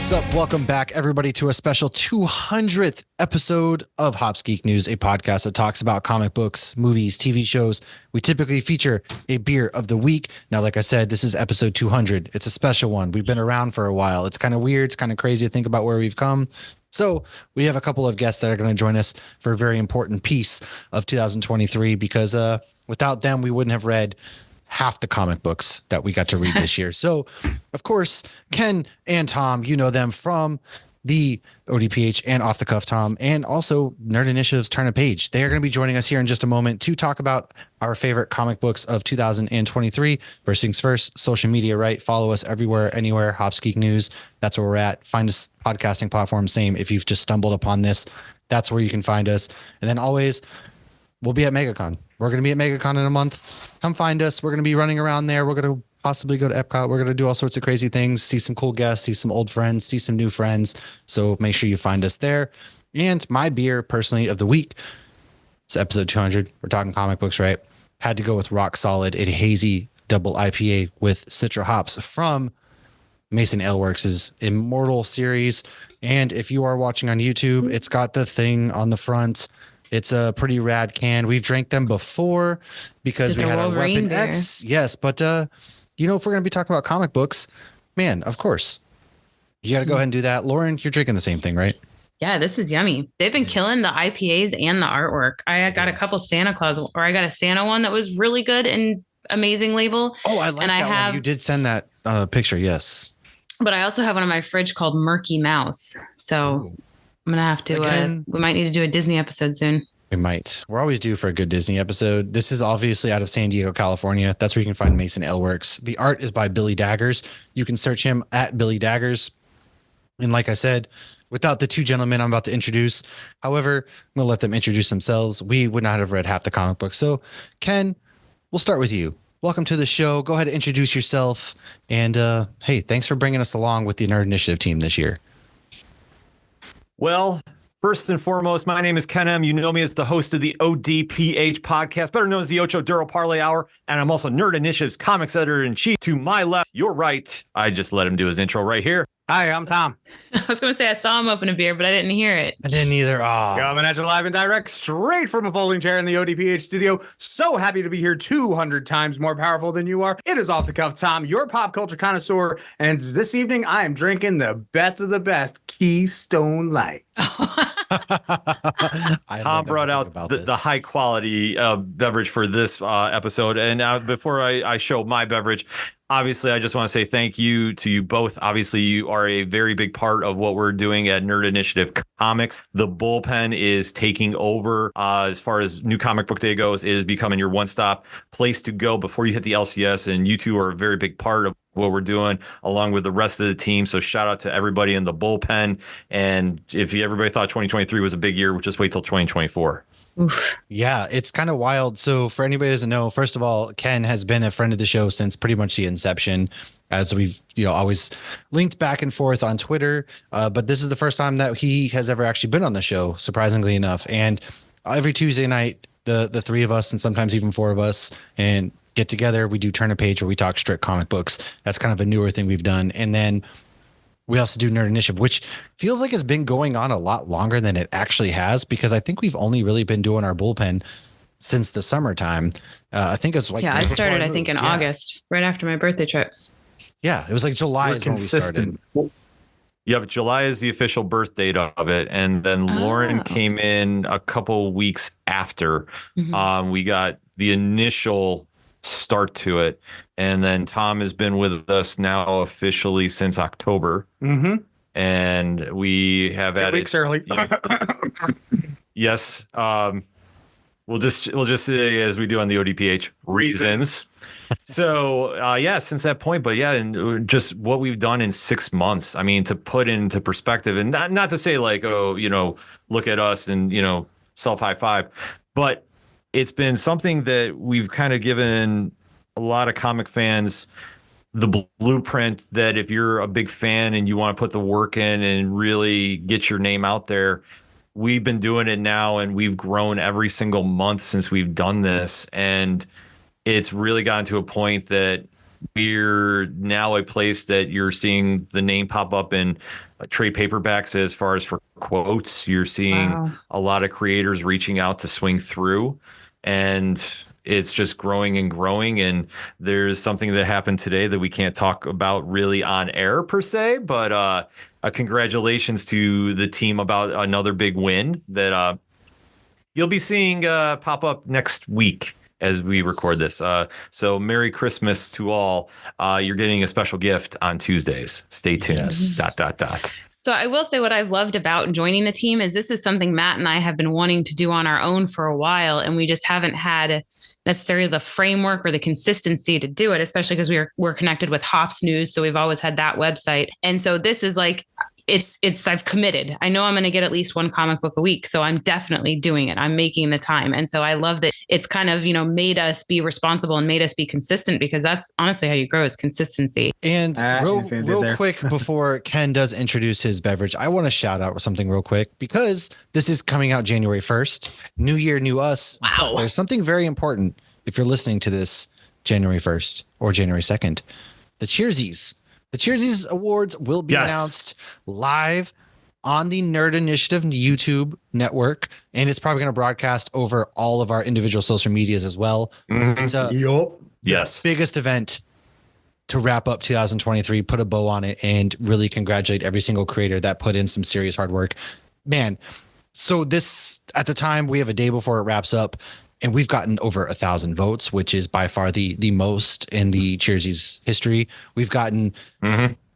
What's up? Welcome back, everybody, to a special 200th episode of Hops Geek News, a podcast that talks about comic books, movies, TV shows. We typically feature a beer of the week. Now, like I said, this is episode 200. It's a special one. We've been around for a while. It's kind of weird. It's kind of crazy to think about where we've come. So we have a couple of guests that are going to join us for a very important piece of 2023 because without them, we wouldn't have read half the comic books that we got to read this year. So, of course, Ken and Tom, you know them from the ODPH and Off the Cuff Tom, and also Nerd Initiative's Turn a Page. They are going to be joining us here in just a moment to talk about our favorite comic books of 2023. First things first, social media, right? Follow us everywhere, anywhere, Hops Geek News. That's where we're at. Find us podcasting platform, same. If you've just stumbled upon this, that's where you can find us. And then always, we'll be at MegaCon. We're going to be at MegaCon in a month. Come find us. We're going to be running around there. We're going to possibly go to Epcot. We're going to do all sorts of crazy things, see some cool guests, see some old friends, see some new friends. So make sure you find us there. And my beer, personally, of the week, it's episode 200. We're talking comic books, right? Had to go with Rock Solid, a hazy double IPA with Citra hops from Mason Ale Works' Immortal series. And if you are watching on YouTube, it's got the thing on the front. It's a pretty rad can. We've drank them before because we had our Weapon X. Yes, but if we're going to be talking about comic books, man, of course, you got to go ahead and do that. Lauren, you're drinking the same thing, right? Yeah, this is yummy. They've been killing the IPAs and the artwork. I got a couple Santa Claus, or I got a Santa one that was really good and amazing label. Oh, I like that one. You did send that picture, yes. But I also have one on my fridge called Murky Mouse. So I'm going to have to, we might need to do a Disney episode soon. We might. We're always due for a good Disney episode. This is obviously out of San Diego, California. That's where you can find Mason Ale Works. The art is by Billy Daggers. You can search him at Billy Daggers. And like I said, without the two gentlemen I'm about to introduce, however, I'm going to let them introduce themselves. We would not have read half the comic book. So, Ken, we'll start with you. Welcome to the show. Go ahead and introduce yourself. And hey, thanks for bringing us along with the Nerd Initiative team this year. Well, first and foremost, my name is Ken M. You know me as the host of the ODPH Podcast, better known as the Ocho Duro Parlay Hour, and I'm also Nerd Initiative's comics editor-in-chief. To my left, your right, I just let him do his intro right here. Hi, I'm Tom. I was going to say I saw him open a beer, but I didn't hear it. I didn't either. Coming at you live and direct, straight from a folding chair in the ODPH studio. So happy to be here 200 times more powerful than you are. It is Off the Cuff Tom, your pop culture connoisseur. And this evening, I am drinking the best of the best, Keystone Light. Tom brought out the high quality beverage for this episode. And before I show my beverage, obviously, I just want to say thank you to you both. Obviously, you are a very big part of what we're doing at Nerd Initiative Comics. The bullpen is taking over as far as New Comic Book Day goes. It is becoming your one-stop place to go before you hit the LCS. And you two are a very big part of what we're doing along with the rest of the team. So shout out to everybody in the bullpen. And if everybody thought 2023 was a big year, just wait till 2024. Oof. Yeah, it's kind of wild. So for anybody who doesn't know, first of all, Ken has been a friend of the show since pretty much the inception, as we've always linked back and forth on Twitter. But this is the first time that he has ever actually been on the show, surprisingly enough. And every Tuesday night, the three of us and sometimes even four of us and get together. We do Turn a Page where we talk strict comic books. That's kind of a newer thing we've done. And then we also do Nerd Initiative, which feels like it's been going on a lot longer than it actually has, because I think we've only really been doing our bullpen since the summertime. I think it's like, I started, in August, right after my birthday trip. Yeah, it was like July is when we started. Yeah, but July is the official birth date of it. And then Lauren came in a couple weeks after. We got the initial start to it. And then Tom has been with us now officially since October. And we have 2 weeks early. Yes. We'll just say, as we do on the ODPH, reasons. So since that point, but yeah, and just what we've done in 6 months. I mean, to put into perspective, and not to say like, look at us and self high five, but it's been something that we've kind of given a lot of comic fans the blueprint that if you're a big fan and you want to put the work in and really get your name out there, we've been doing it now, and we've grown every single month since we've done this. And it's really gotten to a point that we're now a place that you're seeing the name pop up in trade paperbacks as far as for quotes. You're seeing a lot of creators reaching out to swing through, and it's just growing and growing. And there's something that happened today that we can't talk about really on air per se, but congratulations to the team about another big win that you'll be seeing pop up next week as we record this. So Merry Christmas to all. You're getting a special gift on Tuesdays. Stay tuned. Yes. ... So I will say what I've loved about joining the team is this is something Matt and I have been wanting to do on our own for a while, and we just haven't had necessarily the framework or the consistency to do it, especially because we're connected with Hops News. So we've always had that website. And so this is like, I've committed. I know I'm going to get at least one comic book a week. So I'm definitely doing it. I'm making the time. And so I love that it's kind of, made us be responsible and made us be consistent, because that's honestly how you grow, is consistency. And real quick before Ken does introduce his beverage, I want to shout out something real quick, because this is coming out January 1st. New year, new us. Wow. There's something very important if you're listening to this January 1st or January 2nd. The Cheersies. The Cheersies Awards will be announced live on the Nerd Initiative YouTube network, and it's probably going to broadcast over all of our individual social medias as well. Mm-hmm. It's the biggest event to wrap up 2023, put a bow on it, and really congratulate every single creator that put in some serious hard work. Man, so this, at the time, we have a day before it wraps up, and we've gotten over 1,000 votes, which is by far the most in the Cheersies history. We've gotten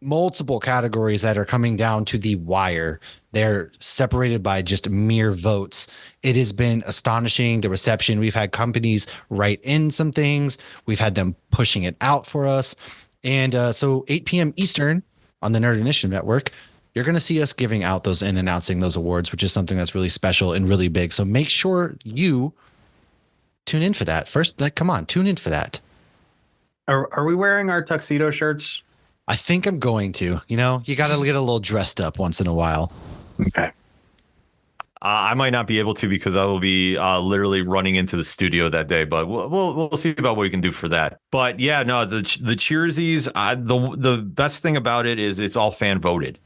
multiple categories that are coming down to the wire. They're separated by just mere votes. It has been astonishing, the reception. We've had companies write in some things. We've had them pushing it out for us. And so 8 p.m. Eastern on the Nerd Initiative Network, you're going to see us giving out those and announcing those awards, which is something that's really special and really big. So make sure you tune in for that. First, come on, tune in for that. Are we wearing our tuxedo shirts? I think I'm going to. You got to get a little dressed up once in a while. Okay. I might not be able to, because I will be literally running into the studio that day, but we'll see about what we can do for that. But yeah, no, the Cheersies, the best thing about it is it's all fan voted,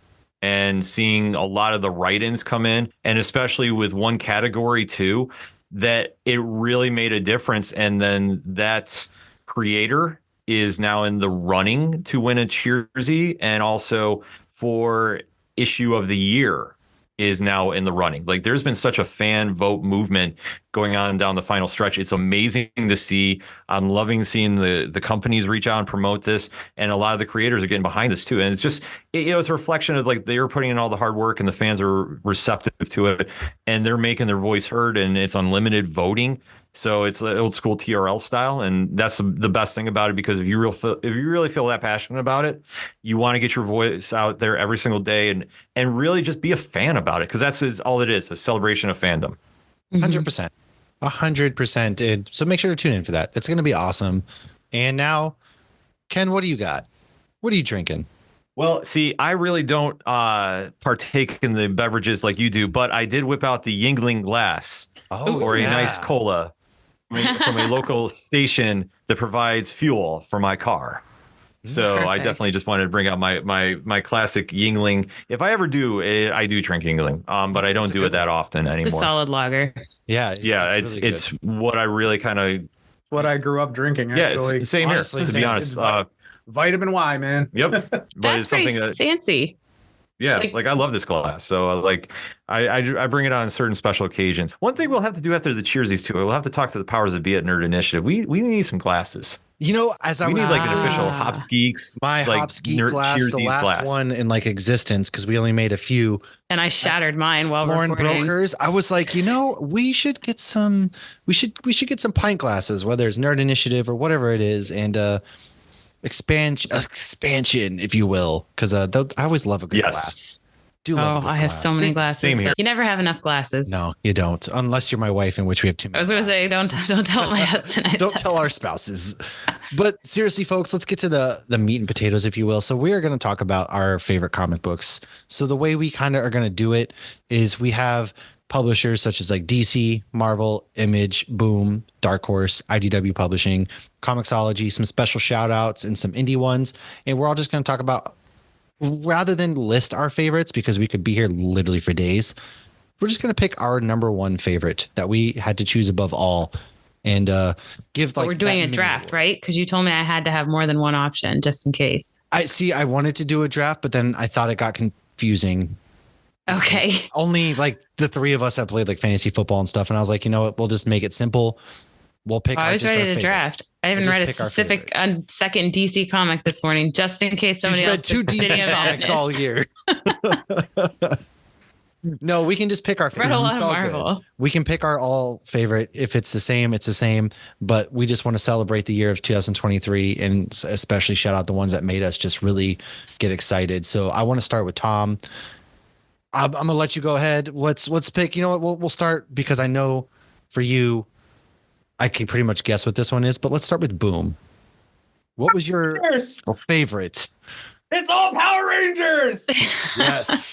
and seeing a lot of the write-ins come in, and especially with one category too, that it really made a difference. And then that creator is now in the running to win a Cheersy, and also for issue of the year is now in the running. Like, there's been such a fan vote movement going on down the final stretch. It's amazing to see. I'm loving seeing the companies reach out and promote this, and a lot of the creators are getting behind this too. And it's just, it's a reflection of, like, they're putting in all the hard work, and the fans are receptive to it, and they're making their voice heard, and it's unlimited voting. So it's old school TRL style, and that's the best thing about it, because if you really feel that passionate about it, you want to get your voice out there every single day, and really just be a fan about it, because that's all it is, a celebration of fandom. 100%. 100%. And so make sure to tune in for that. It's going to be awesome. And now, Ken, what do you got? What are you drinking? Well, see, I really don't partake in the beverages like you do, but I did whip out the Yingling glass or a nice cola from a local station that provides fuel for my car. So I definitely just wanted to bring out my classic Yingling. If I ever do, I do drink Yingling, but I don't do it that often anymore. It's a solid lager. Yeah. It's what I really kind of what I grew up drinking. Actually. Yeah, same honestly, here. To be honest, vitamin Y, man. Yep, but That's it's something pretty fancy. Yeah, like I love this glass. So like I bring it on certain special occasions. One thing we'll have to do after the Cheersies too, we'll have to talk to the powers that be at Nerd Initiative. We need some glasses. As I we was need like an official Hops Geeks, my like Hops Geek glass, the last glass. one in like existence, because we only made a few. And I shattered mine while Lauren recording. Brokers. I was like, we should get some. We should get some pint glasses, whether it's Nerd Initiative or whatever it is, and expansion, if you will, because I always love a good glass. I have so many glasses. Same here. You never have enough glasses. No, you don't, unless you're my wife, in which we have too many. I was going to say, don't tell my husband. Don't tell our spouses. But seriously, folks, let's get to the meat and potatoes, if you will. So we are going to talk about our favorite comic books. So the way we kind of are going to do it is we have publishers such as like DC, Marvel, Image, Boom, Dark Horse, IDW Publishing, Comixology, some special shout outs and some indie ones. And we're all just going to talk about rather than list our favorites, because we could be here literally for days, we're just going to pick our number one favorite that we had to choose above all, and give like. But we're doing a draft, right? Because you told me I had to have more than one option just in case. I wanted to do a draft, but then I thought it got confusing. Okay. Only like the three of us have played like fantasy football and stuff, and I was like, you know what, we'll just make it simple. We'll pick. I was ready to draft. I even read a specific second DC comic this morning, just in case somebody else read two DC comics all year. No, we can just pick our favorite. Read a lot of Marvel. We can pick our all favorite. If it's the same, it's the same. But we just want to celebrate the year of 2023, and especially shout out the ones that made us just really get excited. So I want to start with Tom. I'm gonna let you go ahead. Let's pick. You know what? We'll start, because I know for you, I can pretty much guess what this one is. But let's start with Boom. What was your favorite? It's all Power Rangers.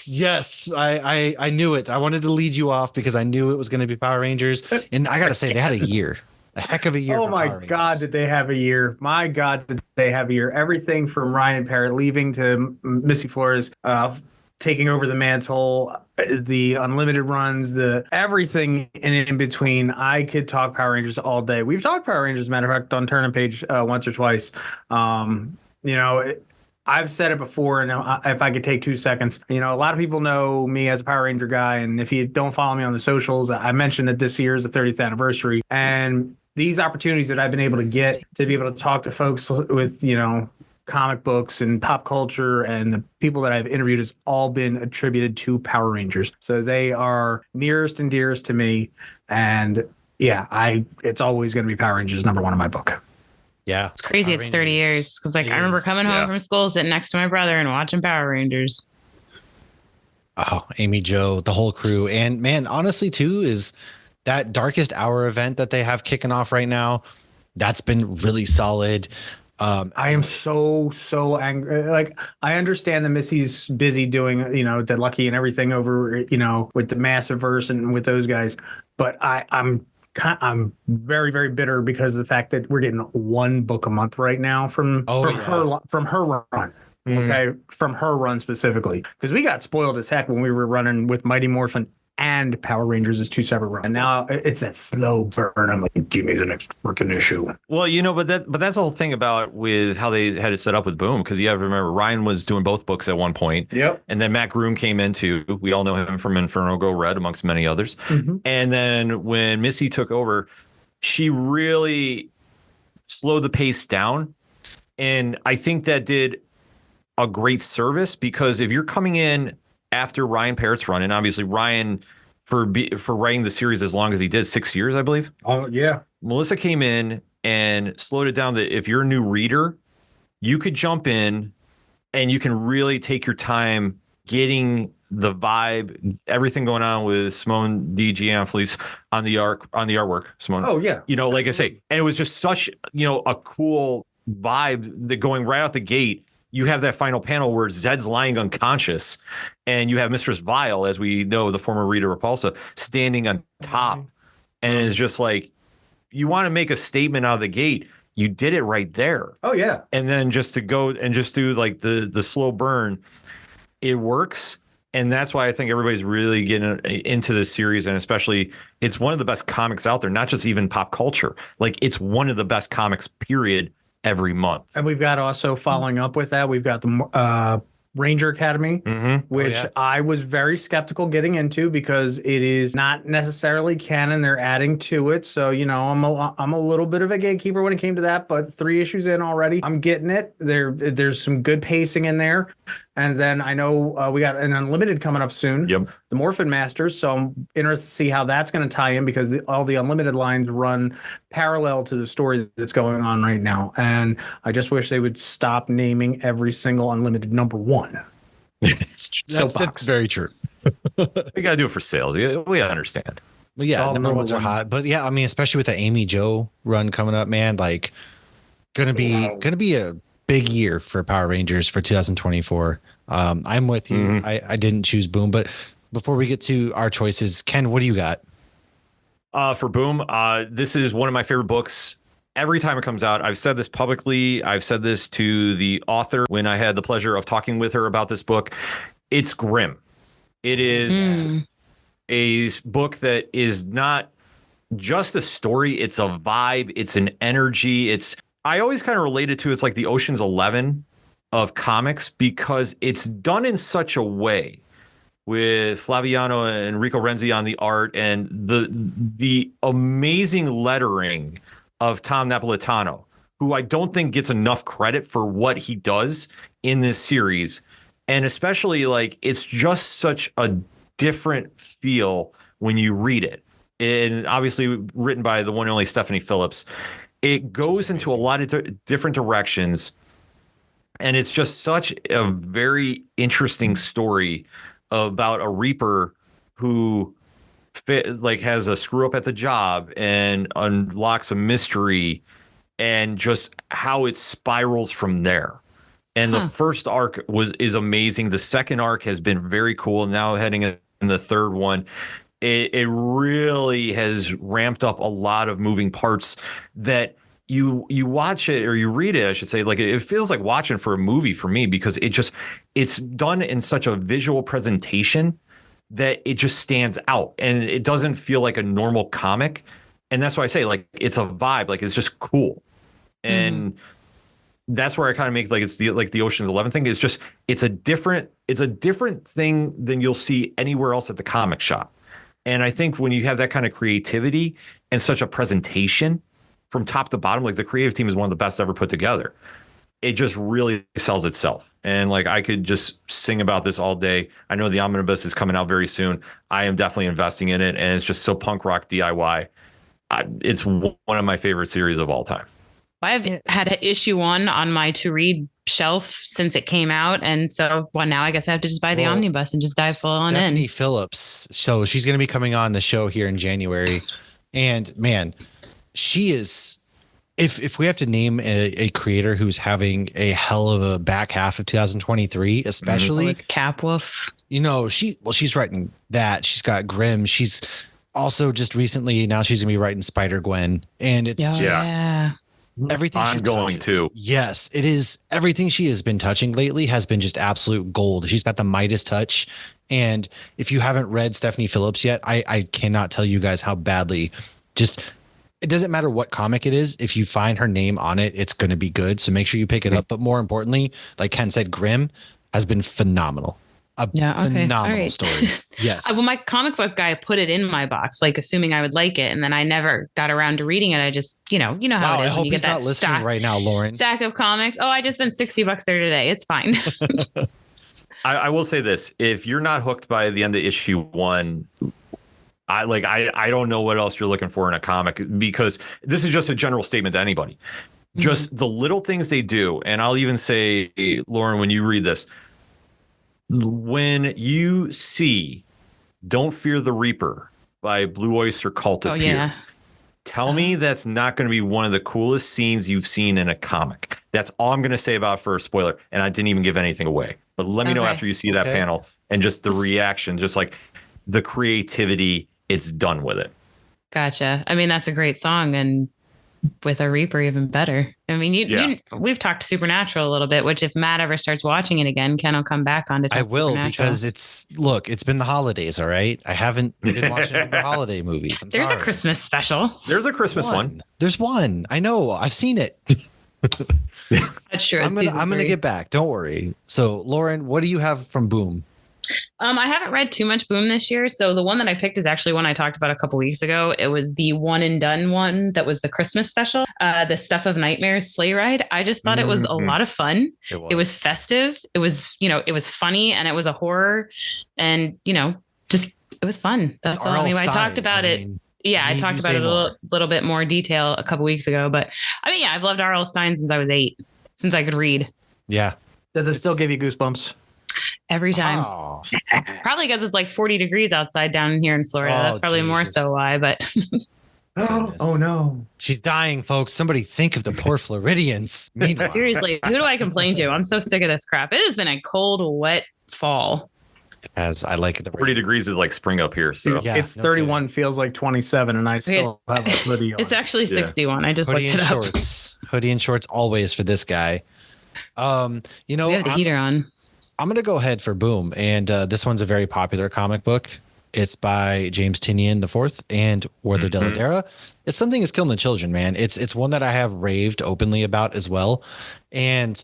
Yes. I knew it. I wanted to lead you off because I knew it was going to be Power Rangers. And I got to say, they had a heck of a year. Oh my God, did they have a year? My God, did they have a year? Everything from Ryan Parrott leaving to Missy Flores taking over the mantle, the unlimited runs, the everything in between. I could talk Power Rangers all day. We've talked Power Rangers, matter of fact, on Turn and Page once or twice. I've said it before, and if I could take 2 seconds, a lot of people know me as a Power Ranger guy, and if you don't follow me on the socials, I mentioned that this year is the 30th anniversary, and these opportunities that I've been able to get to be able to talk to folks with, comic books and pop culture, and the people that I've interviewed has all been attributed to Power Rangers. So they are nearest and dearest to me, and it's always going to be Power Rangers _1 in my book. Yeah. It's crazy. It's 30 years. Because I remember coming home from school, sitting next to my brother and watching Power Rangers. Oh, Amy Jo, the whole crew. And man, honestly too, is that Darkest Hour event that they have kicking off right now. That's been really solid. I am so angry. Like, I understand that Missy's busy doing, Dead Lucky and everything over, with the Massive Verse and with those guys. But I'm very, very bitter because of the fact that we're getting one book a month right now from her run. Okay, from her run specifically, because we got spoiled as heck when we were running with Mighty Morphin and Power Rangers as two separate runs. And now it's that slow burn. I'm like, give me the next freaking issue. Well, but that's the whole thing about with how they had it set up with Boom, because you have to remember Ryan was doing both books at one point. Yep. And then Matt Groom came in too. We all know him from Inferno Go Red, amongst many others. Mm-hmm. And then when Missy took over, she really slowed the pace down. And I think that did a great service, because if you're coming in after Ryan Parrott's run, and obviously Ryan for writing the series as long as he did, 6 years, I believe. Oh yeah. Melissa came in and slowed it down, that if you're a new reader, you could jump in and you can really take your time getting the vibe, everything going on with Simone D. Gianfelice on the artwork. Simone. Oh yeah. Like I say, and it was just such, a cool vibe that going right out the gate. You have that final panel where Zed's lying unconscious, and you have Mistress Vile, as we know, the former Rita Repulsa, standing on top. And it's just like, you want to make a statement out of the gate. You did it right there. Oh, yeah. And then just to go and just do like the slow burn, it works. And that's why I think everybody's really getting into this series. And especially, it's one of the best comics out there, not just even pop culture. Like, it's one of the best comics, period, every month. And we've got also following up with that, we've got the Ranger Academy, which I was very skeptical getting into because it is not necessarily canon. They're adding to it. So, I'm a little bit of a gatekeeper when it came to that, but 3 issues in already, I'm getting it. There's some good pacing in there. And then I know we got an Unlimited coming up soon. Yep. The Morphin Masters. So I'm interested to see how that's going to tie in, because all the Unlimited lines run parallel to the story that's going on right now. And I just wish they would stop naming every single Unlimited #1. That's very true. We got to do it for sales. We understand. But yeah, number ones are hot. But yeah, I mean, especially with the Amy Jo run coming up, man, like gonna be a big year for Power Rangers for 2024. I'm with you. Mm-hmm. I didn't choose Boom, but before we get to our choices, Ken, what do you got? For Boom, this is one of my favorite books every time it comes out, I've said this publicly. I've said this to the author when I had the pleasure of talking with her about this book. It's grim. It is a book that is not just a story. It's a vibe. It's an energy. I always kind of relate it to, it's like the Ocean's 11 of comics, because it's done in such a way with Flaviano and Enrico Renzi on the art, and the amazing lettering of Tom Napolitano, who I don't think gets enough credit for what he does in this series. And especially, like, it's just such a different feel when you read it. And obviously written by the one and only Stephanie Phillips. It goes into a lot of different directions. And it's just such a very interesting story about a Reaper who has a screw up at the job and unlocks a mystery, and just how it spirals from there. And the first arc is amazing. The second arc has been very cool. Now heading in the third one, it really has ramped up a lot of moving parts that you watch it, or you read it, I should say, like it feels like watching for a movie for me, because it's done in such a visual presentation that it just stands out, and it doesn't feel like a normal comic. And that's why I say, like, it's a vibe, like it's just cool. And that's where I kind of make it's the Ocean's 11 thing. It's a different thing than you'll see anywhere else at the comic shop. And I think when you have that kind of creativity and such a presentation from top to bottom, like the creative team is one of the best ever put together. It just really sells itself. And like, I could just sing about this all day. I know the omnibus is coming out very soon. I am definitely investing in it. And it's just so punk rock DIY. It's one of my favorite series of all time. I've had an issue 1 on my to read shelf since it came out. And so, now I guess I have to just buy the omnibus and just dive full on in. Stephanie Phillips. So she's going to be coming on the show here in January. And man, she is, if we have to name a creator who's having a hell of a back half of 2023, especially with Capwolf, she's writing that. She's got Grimm. She's also just recently, now she's gonna be writing Spider-Gwen, and it's everything ongoing too. Yes, it is. Everything she has been touching lately has been just absolute gold. She's got the Midas touch. And if you haven't read Stephanie Phillips yet, I cannot tell you guys how badly, it doesn't matter what comic it is. If you find her name on it, it's going to be good. So make sure you pick it up. But more importantly, like Ken said, Grimm has been phenomenal. Phenomenal story. Yes. Well, my comic book guy put it in my box, like assuming I would like it. And then I never got around to reading it. I just, you know how it is. I hope he's not listening right now, Lauren. Stack of comics. Oh, I just spent $60 there today. It's fine. I will say this. If you're not hooked by the end of issue 1, I don't know what else you're looking for in a comic, because this is just a general statement to anybody. Just the little things they do. And I'll even say, Lauren, when you read this, when you see Don't Fear the Reaper by Blue Oyster Cult appear, tell me that's not going to be one of the coolest scenes you've seen in a comic. That's all I'm going to say about it for a spoiler. And I didn't even give anything away. But let me know after you see that panel, and just the reaction, just like the creativity, it's done with it. Gotcha. I mean, that's a great song, and with a Reaper, even better. I mean, we've talked Supernatural a little bit, which if Matt ever starts watching it again, Ken will come back on to talk I will, because it's been the holidays. All right. I haven't been watching the holiday movies. There's a Christmas special. There's a Christmas one. There's one. I know. I've seen it. That's true. I'm gonna get back. Don't worry. So, Lauren, what do you have from Boom? I haven't read too much Boom this year. So the one that I picked is actually one I talked about a couple weeks ago. It was the one and done one that was the Christmas special, the Stuff of Nightmares sleigh ride. I just thought it was a lot of fun. It was festive. It was, it was funny, and it was a horror, and, just, it was fun. That's all. I talked about it. Yeah, I talked about it a little bit more detail a couple weeks ago, but I've loved R.L. Stine since I was 8, since I could read. Yeah. Does it still give you goosebumps? Every time. Oh. Probably because it's like 40 degrees outside down here in Florida. That's probably more so why, but. Oh no. She's dying, folks. Somebody think of the poor Floridians. Seriously, who do I complain to? I'm so sick of this crap. It has been a cold, wet fall. As I like it. 40 degrees is like spring up here. So Yeah, it's no 31, feels like 27, and I still have a hoodie on. It's actually 61. I just hoodie looked and it up. shorts. Hoodie and shorts always for this guy. You know, We have the heater on. I'm going to go ahead for Boom. And this one's a very popular comic book. It's by James Tynion IV and Werther Dell'Edera. It's Something is Killing the Children, man. It's one that I have raved openly about as well. And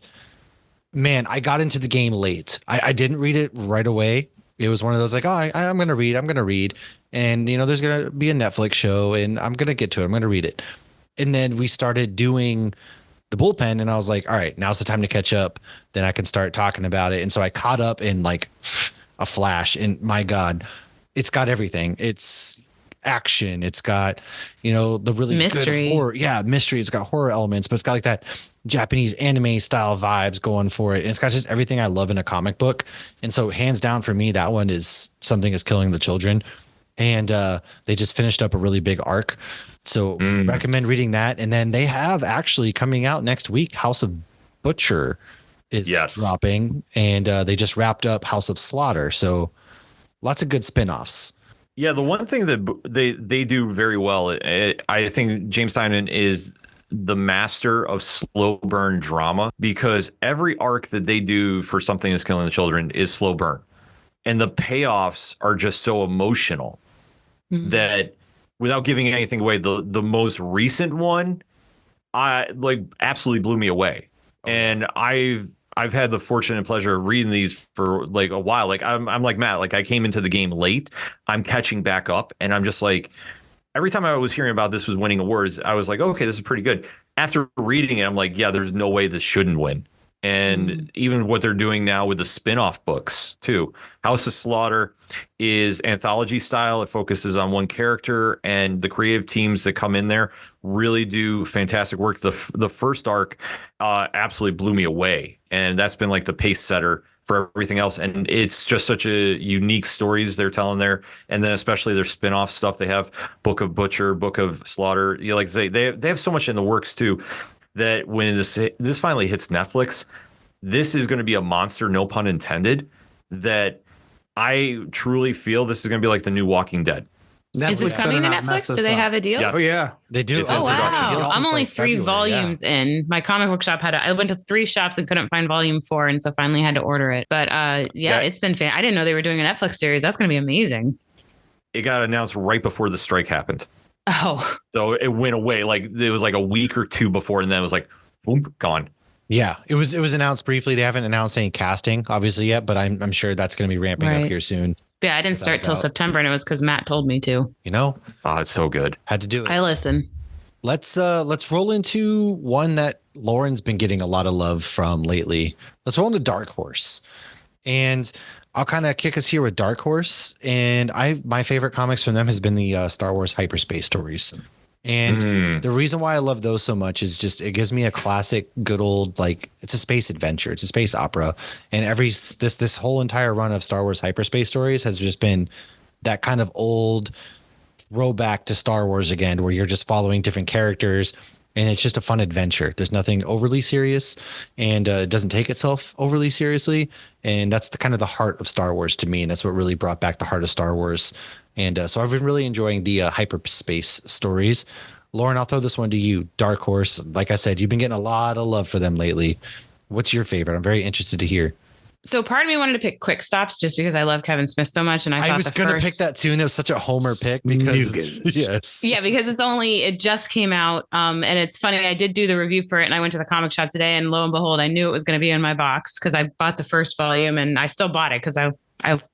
man, I got into the game late. I didn't read it right away. It was one of those like, oh, I'm going to read. And, you know, there's going to be a Netflix show and I'm going to get to it. I'm going to read it. And then we started doing the bullpen and I was like, all right, now's the time to catch up. Then I can start talking about it. And so I caught up in like a flash, and my God, it's got everything. It's action. It's got, you know, the really Mystery. good horror. Yeah, mystery. It's got horror elements, but it's got like that Japanese anime style vibes going for it. And it's got just everything I love in a comic book. And so hands down for me, that one is Something is Killing the Children. And they just finished up a really big arc. So recommend reading that. And then they have actually coming out next week, House of Butcher is dropping. And they just wrapped up House of Slaughter. So lots of good spinoffs. Yeah, the one thing that they do very well, I think James Tynion is the master of slow burn drama, because every arc that they do for Something is Killing the Children is slow burn. And the payoffs are just so emotional that, without giving anything away, the most recent one, absolutely blew me away. And I've had the fortune and pleasure of reading these for like a while. Like I'm like Matt, like I came into the game late. I'm catching back up, and I'm just like, every time I was hearing about this was winning awards, I was like, okay, this is pretty good. After reading it, I'm like, yeah, there's no way this shouldn't win. And even what they're doing now with the spin-off books too. House of Slaughter is anthology style. It focuses on one character, and the creative teams that come in there really do fantastic work. The first arc absolutely blew me away, and that's been like the pace setter for everything else. And it's just such a unique stories they're telling there. And then especially their spin-off stuff. They have Book of Butcher, Book of Slaughter. You know, like they have so much in the works too, that when this finally hits Netflix, this is going to be a monster, no pun intended, that I truly feel this is going to be like the new Walking Dead. Is this coming to Netflix? Do they have a deal? Yeah. Oh, yeah. They do. Oh, wow. I'm only like 3 February, volumes in. My comic book shop I went to 3 shops and couldn't find volume 4. And so finally had to order it. But it's been I didn't know they were doing a Netflix series. That's going to be amazing. It got announced right before the strike happened. Oh. So it went away. Like it was like a week or 2 before, and then it was like, boom, gone. Yeah, it was announced briefly. They haven't announced any casting obviously yet, but I'm sure that's going to be ramping up here soon. Yeah, I didn't start till September, and it was because Matt told me to. You know, it's so good. Had to do it. I listen. Let's roll into one that Lauren's been getting a lot of love from lately. Let's roll into Dark Horse, and I'll kind of kick us here with Dark Horse. And my favorite comics from them has been the Star Wars hyperspace stories. And the reason why I love those so much is just it gives me a classic, good old, like, it's a space adventure. It's a space opera. And this whole entire run of Star Wars hyperspace stories has just been that kind of old throwback to Star Wars again, where you're just following different characters. And it's just a fun adventure. There's nothing overly serious, and it doesn't take itself overly seriously. And that's the kind of the heart of Star Wars to me. And that's what really brought back the heart of Star Wars. And so I've been really enjoying the hyperspace stories. Lauren, I'll throw this one to you. Dark Horse. Like I said, you've been getting a lot of love for them lately. What's your favorite? I'm very interested to hear. So part of me wanted to pick Quick Stops just because I love Kevin Smith so much. And I was going to pick that too. And it was such a homer pick because it just came out. And it's funny. I did do the review for it, and I went to the comic shop today, and lo and behold, I knew it was going to be in my box because I bought the first volume, and I still bought it because I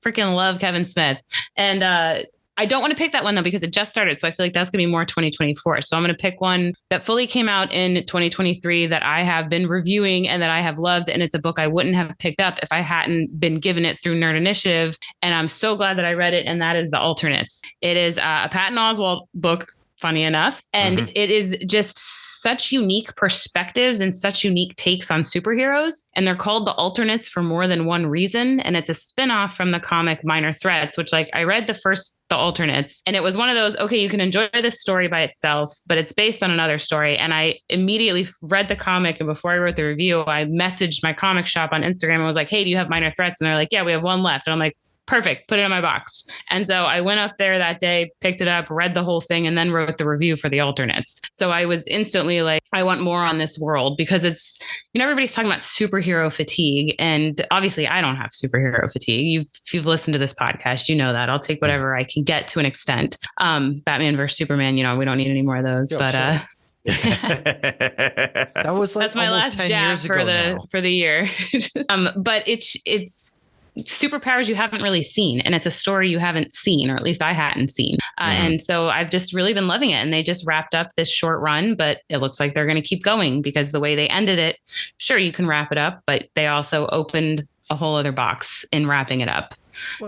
freaking love Kevin Smith. And, I don't want to pick that one though, because it just started. So I feel like that's going to be more 2024. So I'm going to pick one that fully came out in 2023 that I have been reviewing and that I have loved. And it's a book I wouldn't have picked up if I hadn't been given it through Nerd Initiative. And I'm so glad that I read it. And that is The Alternates. It is a Patton Oswalt book, funny enough. And it is just such unique perspectives and such unique takes on superheroes. And they're called The Alternates for more than one reason. And it's a spinoff from the comic Minor Threats, which, like, I read The Alternates, and it was one of those, okay, you can enjoy this story by itself, but it's based on another story. And I immediately read the comic, and before I wrote the review, I messaged my comic shop on Instagram and was like, hey, do you have Minor Threats? And they're like, yeah, we have one left. And I'm like, perfect, put it in my box. And so I went up there that day, picked it up, read the whole thing, and then wrote the review for the alternates. So I was instantly like, I want more on this world, because it's, everybody's talking about superhero fatigue. And obviously I don't have superhero fatigue. If you've listened to this podcast, you know that. I'll take whatever I can get to an extent. Batman versus Superman, we don't need any more of those. But that was like that's my last jab for the year. But it's superpowers you haven't really seen, and it's a story you haven't seen, or at least I hadn't seen. And so I've just really been loving it. And they just wrapped up this short run, but it looks like they're going to keep going, because the way they ended it, sure, you can wrap it up, but they also opened a whole other box in wrapping it up.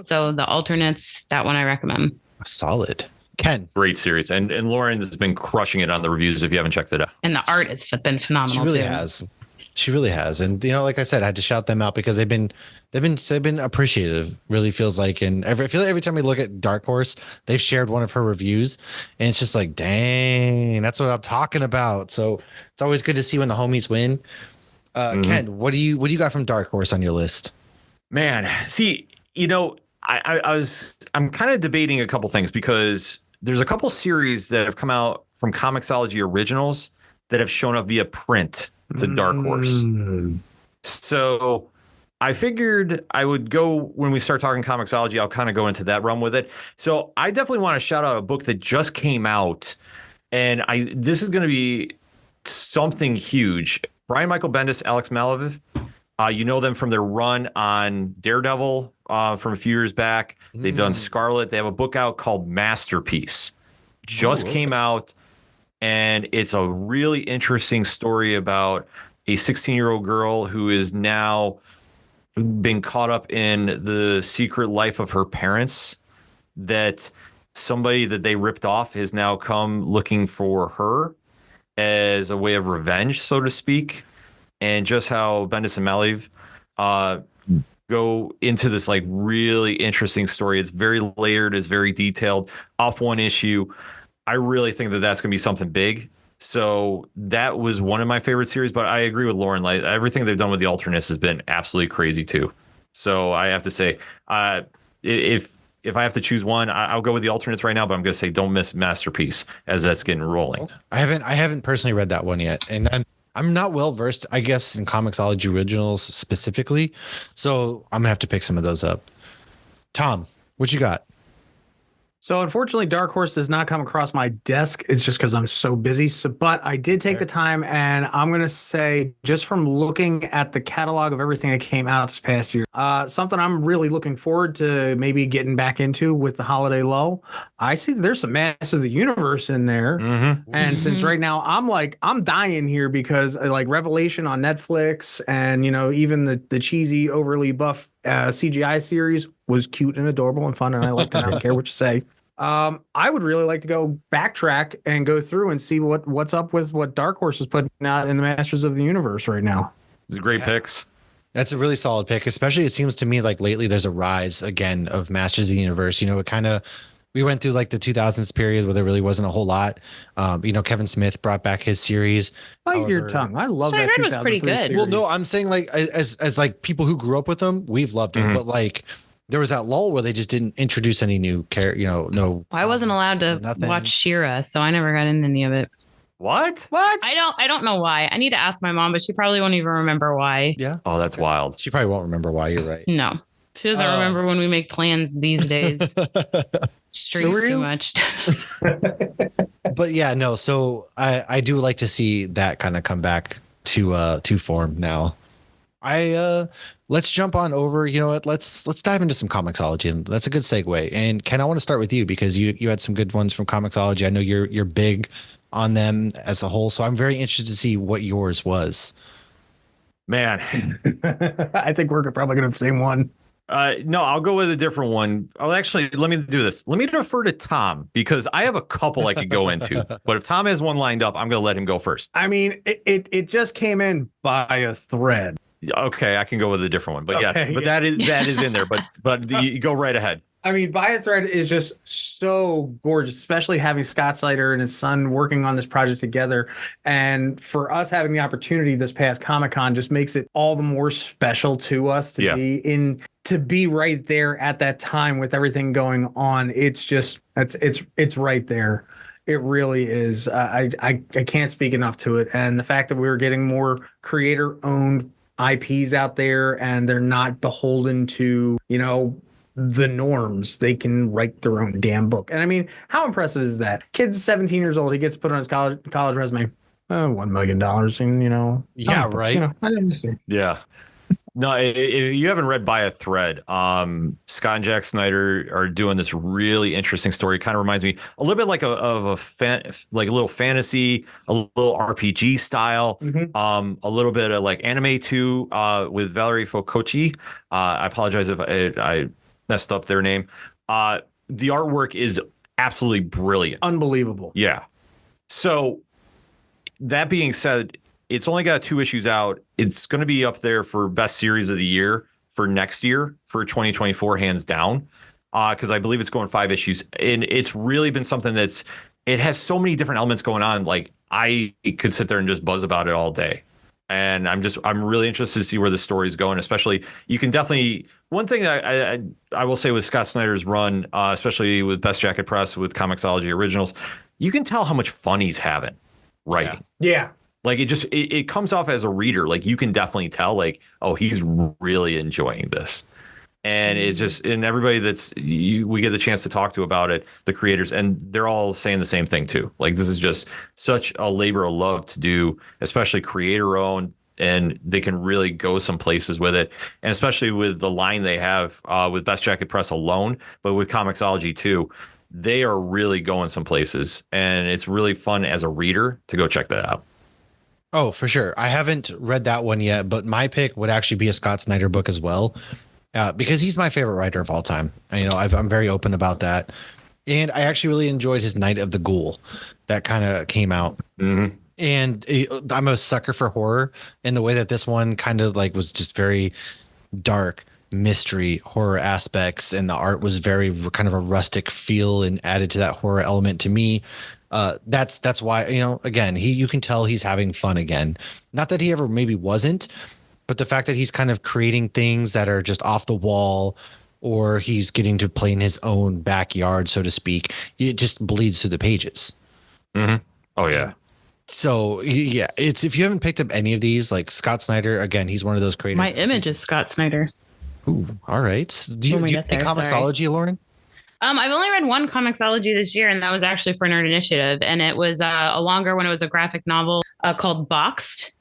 So the alternates, that one I recommend. Solid. Ken. Great series. And Lauren has been crushing it on the reviews if you haven't checked it out. And the art has been phenomenal. She really too. has. She really has. And, like I said, I had to shout them out because they've been appreciative, really feels like. And I feel like every time we look at Dark Horse, they've shared one of her reviews, and it's just like, dang, that's what I'm talking about. So it's always good to see when the homies win. Ken, what do you got from Dark Horse on your list? Man, see, I'm kind of debating a couple things, because there's a couple series that have come out from Comixology Originals that have shown up via print to Dark Horse. So I figured I would go, when we start talking Comixology, I'll kind of go into that run with it. So I definitely want to shout out a book that just came out, and this is going to be something huge. Brian Michael Bendis, Alex Malevich. You know them from their run on Daredevil from a few years back. They've done Scarlet. They have a book out called Masterpiece. Just came out, and it's a really interesting story about a 16-year-old girl who is now been caught up in the secret life of her parents, that somebody that they ripped off has now come looking for her as a way of revenge, so to speak. And just how Bendis and Malevich go into this like really interesting story. It's very layered, it's very detailed, off one issue. I really think that that's going to be something big. So that was one of my favorite series, but I agree with Lauren. Like, everything they've done with the alternates has been absolutely crazy too. So I have to say, if I have to choose one, I'll go with the alternates right now, but I'm going to say don't miss Masterpiece as that's getting rolling. I haven't personally read that one yet. And I'm not well versed, I guess, in Comixology Originals specifically. So I'm gonna have to pick some of those up. Tom, what you got? So unfortunately, Dark Horse does not come across my desk. It's just because I'm so busy. But I did take the time, and I'm going to say, just from looking at the catalog of everything that came out this past year, something I'm really looking forward to maybe getting back into with the holiday lull. I see that there's some Masters of the Universe in there. And since right now I'm dying here because like Revelation on Netflix, and, even the cheesy, overly buff CGI series was cute and adorable and fun, and I liked it. I don't care what you say. I would really like to go backtrack and go through and see what's up with what Dark Horse is putting out in the Masters of the Universe right now. It's great picks. That's a really solid pick, especially it seems to me like lately there's a rise again of Masters of the Universe. We went through like the 2000s period where there really wasn't a whole lot. Kevin Smith brought back his series. Bite your tongue. I love that. I heard was pretty good. Series. Well, no, I'm saying like as like people who grew up with them, we've loved them, but like there was that lull where they just didn't introduce any new character. No. I wasn't allowed to watch She-Ra, so I never got into any of it. What? I don't know why. I need to ask my mom, but she probably won't even remember why. Yeah. Oh, that's wild. She probably won't remember why. You're right. No. She doesn't remember when we make plans these days. She drinks too much. But yeah, no. So I do like to see that kind of come back to form now. Let's jump on over. You know what? Let's dive into some Comixology, and that's a good segue. And Ken, I want to start with you because you had some good ones from Comixology. I know you're big on them as a whole, so I'm very interested to see what yours was. Man, I think we're probably going to have the same one. No, I'll go with a different one. Actually, let me do this. Let me defer to Tom because I have a couple I could go into. But if Tom has one lined up, I'm going to let him go first. I mean, it just came in by a thread. Okay, I can go with a different one. But okay, but that is in there. But you go right ahead. I mean, By a Thread is just so gorgeous, especially having Scott Snyder and his son working on this project together. And for us having the opportunity this past Comic-Con just makes it all the more special to us to be right there at that time with everything going on. It's just, it's right there. It really is. I can't speak enough to it. And the fact that we were getting more creator-owned IPs out there and they're not beholden to, the norms. They can write their own damn book. And I mean, how impressive is that? Kid's 17 years old. He gets put on his college resume. $1 million. And, Yeah, right. I didn't Yeah. No, if you haven't read By a Thread, Scott and Jack Snyder are doing this really interesting story. Kind of reminds me a little bit like of a little fantasy, a little RPG style, a little bit of like anime too, with Valerie Fococci. I apologize if I messed up their name. The artwork is absolutely brilliant. Unbelievable. Yeah. So that being said, it's only got 2 issues out. It's going to be up there for best series of the year for next year for 2024, hands down, because I believe it's going 5 issues. And it's really been something it has so many different elements going on. Like I could sit there and just buzz about it all day. And I'm really interested to see where the story is going, especially you can definitely, one thing that I will say with Scott Snyder's run, especially with Best Jacket Press, with Comixology Originals, you can tell how much fun he's having writing. Yeah. Like it comes off as a reader, like you can definitely tell, like, oh, he's really enjoying this. And it's just, and everybody we get the chance to talk to about it, the creators, and they're all saying the same thing too. Like this is just such a labor of love to do, especially creator owned, and they can really go some places with it. And especially with the line they have with Best Jacket Press alone, but with Comixology too, they are really going some places, and it's really fun as a reader to go check that out. Oh, for sure. I haven't read that one yet, but my pick would actually be a Scott Snyder book as well, because he's my favorite writer of all time. And, I'm very open about that. And I actually really enjoyed his Night of the Ghoul that kind of came out. Mm-hmm. And I'm a sucker for horror, and the way that this one kind of like was just very dark mystery horror aspects, and the art was very kind of a rustic feel and added to that horror element to me. That's why, again, you can tell he's having fun again. Not that he ever maybe wasn't, but the fact that he's kind of creating things that are just off the wall, or he's getting to play in his own backyard, so to speak, it just bleeds through the pages. Mm-hmm. Oh yeah. So yeah, if you haven't picked up any of these, like Scott Snyder, again, he's one of those creators. My image is Scott Snyder. Ooh, all right. Do you pick Comixology, Lauren? I've only read one Comixology this year, and that was actually for Nerd Initiative. And it was a longer one. It was a graphic novel called Boxed.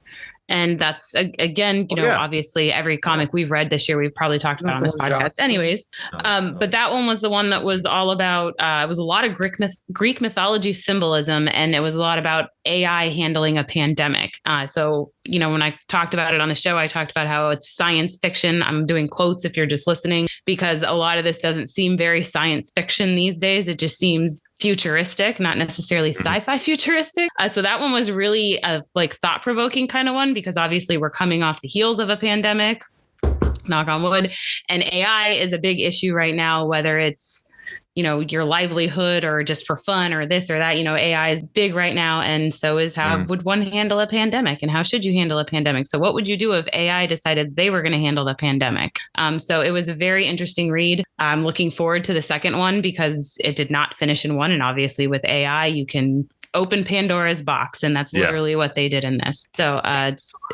And that's, again, obviously every comic we've read this year, we've probably talked about on this podcast anyways. But that one was the one that was all about, it was a lot of Greek mythology symbolism, and it was a lot about AI handling a pandemic. So, when I talked about it on the show, I talked about how it's science fiction. I'm doing quotes if you're just listening, because a lot of this doesn't seem very science fiction these days. It just seems futuristic, not necessarily sci-fi futuristic. So that one was really a thought-provoking kind of one, because obviously we're coming off the heels of a pandemic, knock on wood, and AI is a big issue right now, whether it's your livelihood or just for fun or this or that. AI is big right now. And so is how would one handle a pandemic, and how should you handle a pandemic? So what would you do if AI decided they were going to handle the pandemic? So it was a very interesting read. I'm looking forward to the second one, because it did not finish in one. And obviously with AI, you can open Pandora's box, and that's literally what they did in this. So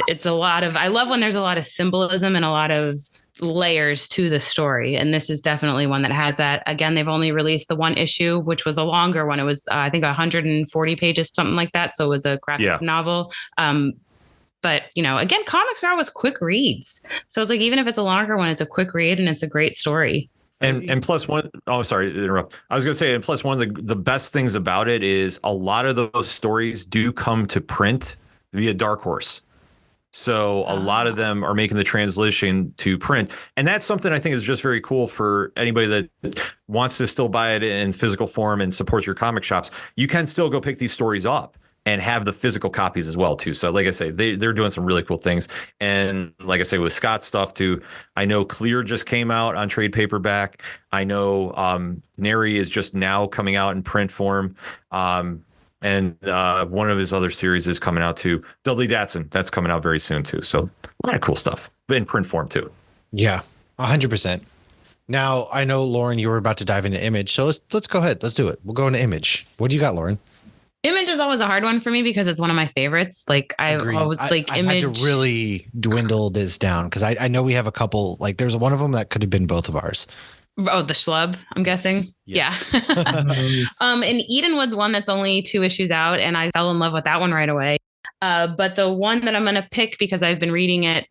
it's a lot of, I love when there's a lot of symbolism and a lot of layers to the story, and this is definitely one that has that. Again, they've only released the one issue, which was a longer one. It was I think 140 pages, something like that. So it was a graphic novel. But again, Connoisseur was quick reads, so it's like, even if it's a longer one, it's a quick read and it's a great story. And plus one, sorry to interrupt. I was going to say, and plus one of the best things about it is a lot of those stories do come to print via Dark Horse. So a lot of them are making the translation to print. And that's something I think is just very cool for anybody that wants to still buy it in physical form and support your comic shops. You can still go pick these stories up, and have the physical copies as well too. So like I say, they're doing some really cool things. And like I say, with Scott's stuff too, I know Clear just came out on trade paperback. I know Neri is just now coming out in print form. And one of his other series is coming out too. Dudley Datsun, that's coming out very soon too. So a lot of cool stuff, but in print form too. Yeah, 100%. Now I know, Lauren, you were about to dive into Image, so let's go ahead. Let's do it. We'll go into Image. What do you got, Lauren? Image is always a hard one for me because it's one of my favorites. Like I've always like I Image. had to really dwindle this down because I know we have a couple. Like there's one of them that could have been both of ours. Oh, the Schlub, I'm guessing. Yes. Yeah. And Edenwood's one that's only 2 issues out, and I fell in love with that one right away. But the one that I'm going to pick because I've been reading it,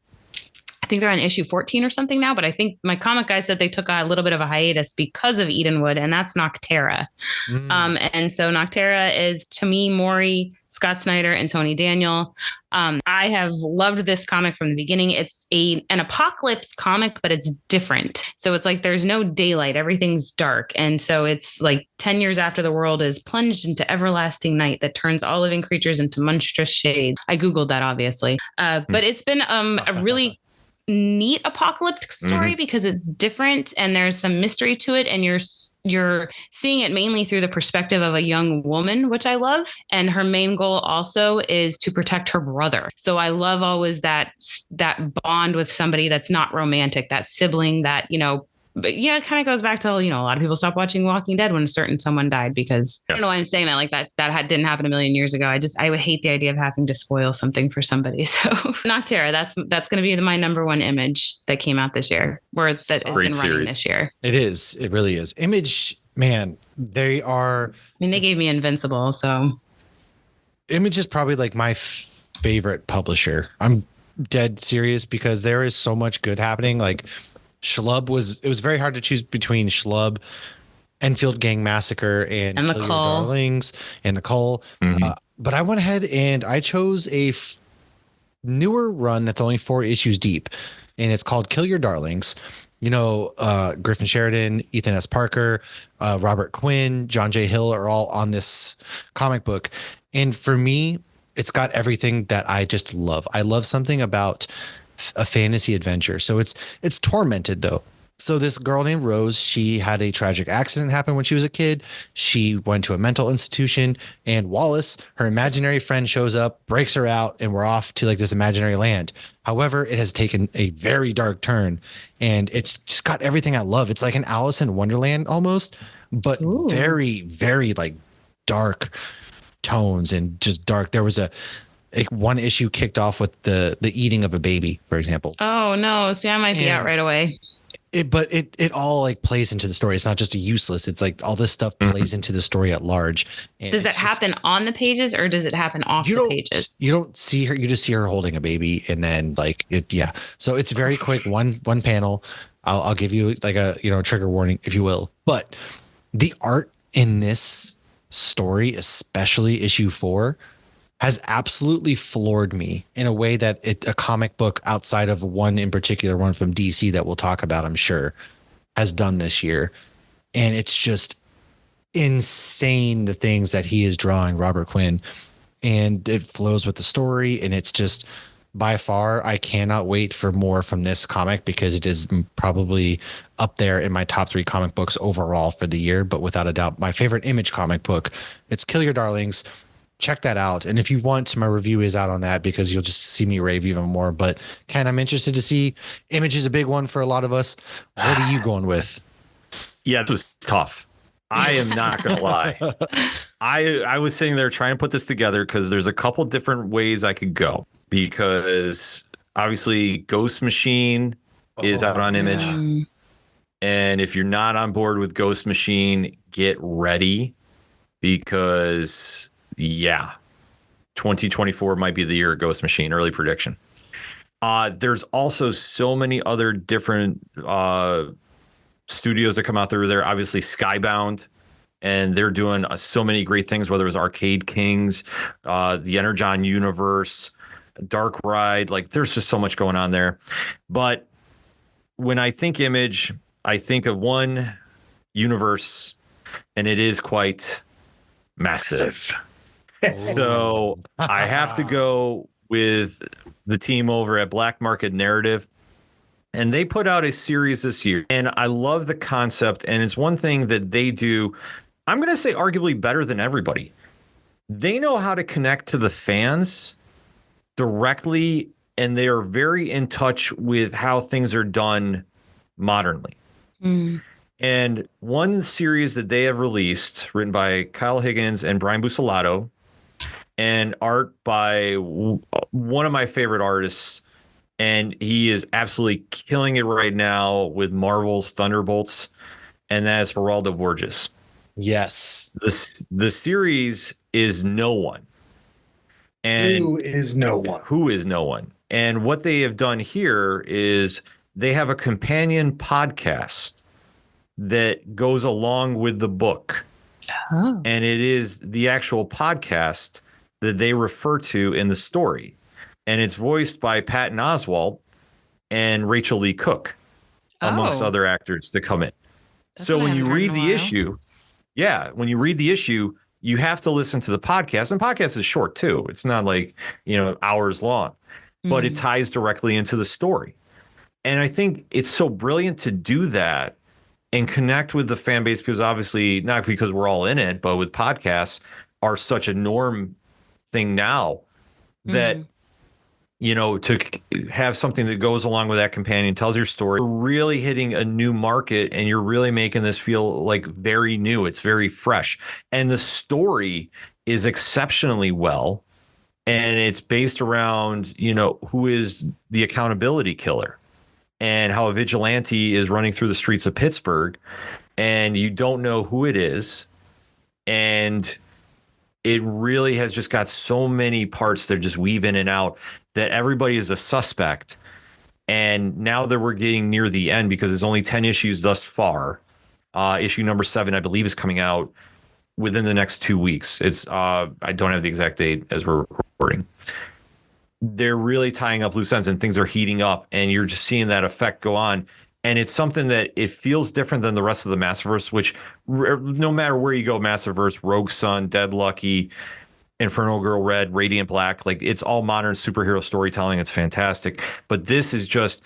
I think they're on issue 14 or something now, but I think my comic guy said they took a little bit of a hiatus because of Edenwood, and that's Noctera. And so Noctera is Tamim Mori, Scott Snyder, and Tony Daniel. I have loved this comic from the beginning. It's an apocalypse comic, but it's different. So it's like there's no daylight. Everything's dark. And so it's like 10 years after the world is plunged into everlasting night that turns all living creatures into monstrous shades. I Googled that, obviously. But it's been a really neat apocalyptic story because it's different and there's some mystery to it, and you're seeing it mainly through the perspective of a young woman, which I love. And her main goal also is to protect her brother. So I love always that bond with somebody that's not romantic, that sibling that, but yeah, it kind of goes back to, a lot of people stopped watching Walking Dead when a certain someone died because I don't know why I'm saying that, like that didn't happen a million years ago. I would hate the idea of having to spoil something for somebody. So Noctera, that's going to be my number one Image that came out this year, or that has been running this year. It is. It really is. Image, man, they are. I mean, they gave me Invincible, so. Image is probably like my favorite publisher. I'm dead serious because there is so much good happening. Like, it was very hard to choose between Schlub, Enfield Gang Massacre, and the Kill Your Cull. Darlings, and the Cull. But I went ahead and I chose a newer run that's only 4 issues deep, and it's called Kill Your Darlings. Griffin Sheridan, Ethan S. Parker, Robert Quinn, John J. Hill are all on this comic book. And for me, it's got everything that I just love. I love something about a fantasy adventure. So it's tormented though. So this girl named Rose, she had a tragic accident happen when she was a kid. She went to a mental institution, and Wallace, her imaginary friend, shows up, breaks her out, and we're off to like this imaginary land. However, it has taken a very dark turn, and it's just got everything I love. It's like an Alice in Wonderland almost, but very, very like dark tones and just dark. There was one issue kicked off with the eating of a baby, for example. Oh no. See, I might be out right away. But it all like plays into the story. It's not just a useless. It's like all this stuff plays into the story at large. And does that happen on the pages or does it happen off the pages? You don't see her. You just see her holding a baby, and then like it. Yeah. So it's very quick. One panel. I'll give you like a trigger warning, if you will. But the art in this story, especially issue 4, has absolutely floored me in a way that a comic book outside of one in particular, one from DC that we'll talk about, I'm sure, has done this year. And it's just insane, the things that he is drawing, Robert Quinn, and it flows with the story. And it's just, by far, I cannot wait for more from this comic because it is probably up there in my top 3 comic books overall for the year. But without a doubt, my favorite Image comic book, it's Kill Your Darlings. Check that out. And if you want, my review is out on that because you'll just see me rave even more. But Ken, I'm interested to see. Image is a big one for a lot of us. What are you going with? Yeah, it was tough. I am not going to lie. I was sitting there trying to put this together because there's a couple different ways I could go, because obviously Ghost Machine is out on Image. And if you're not on board with Ghost Machine, get ready, because 2024 might be the year of Ghost Machine, early prediction. There's also so many other different studios that come out there. Obviously Skybound, and they're doing so many great things, whether it was Arcade Kings, the Energon universe, Dark Ride. Like, there's just so much going on there. But when I think Image, I think of one universe, and it is quite massive. So I have to go with the team over at Black Market Narrative. And they put out a series this year. And I love the concept. And it's one thing that they do, I'm going to say arguably better than everybody. They know how to connect to the fans directly, and they are very in touch with how things are done modernly. And one series that they have released, written by Kyle Higgins and Brian Buccellato, and art by one of my favorite artists, and he is absolutely killing it right now with Marvel's Thunderbolts, and that is Geraldo Borges. Yes. The series is No One. And Who is No One? Who is No One? And what they have done here is they have a companion podcast that goes along with the book. Oh. And it is the actual podcast that they refer to in the story. And it's voiced by Patton Oswalt and Rachel Lee Cook, amongst other actors that come in. So when you read the issue, when you read the issue, you have to listen to the podcast. And podcast is short too. It's not like, hours long, but it ties directly into the story. And I think it's so brilliant to do that and connect with the fan base, because obviously, not because we're all in it, but with podcasts are such a norm thing now that, to have something that goes along with that companion, tells your story, you're really hitting a new market, and you're really making this feel like very new. It's very fresh. And the story is exceptionally well. And it's based around, who is the accountability killer and how a vigilante is running through the streets of Pittsburgh, and you don't know who it is. And it really has just got so many parts that just weave in and out that everybody is a suspect. And now that we're getting near the end, because there's only 10 issues thus far, issue number 7, I believe, is coming out within the next 2 weeks. It's I don't have the exact date as we're recording. They're really tying up loose ends, and things are heating up, and you're just seeing that effect go on. And it's something that it feels different than the rest of the Massiverse, which no matter where you go, Massiverse, Rogue Sun, Dead Lucky, Inferno Girl Red, Radiant Black, like it's all modern superhero storytelling. It's fantastic. But this is just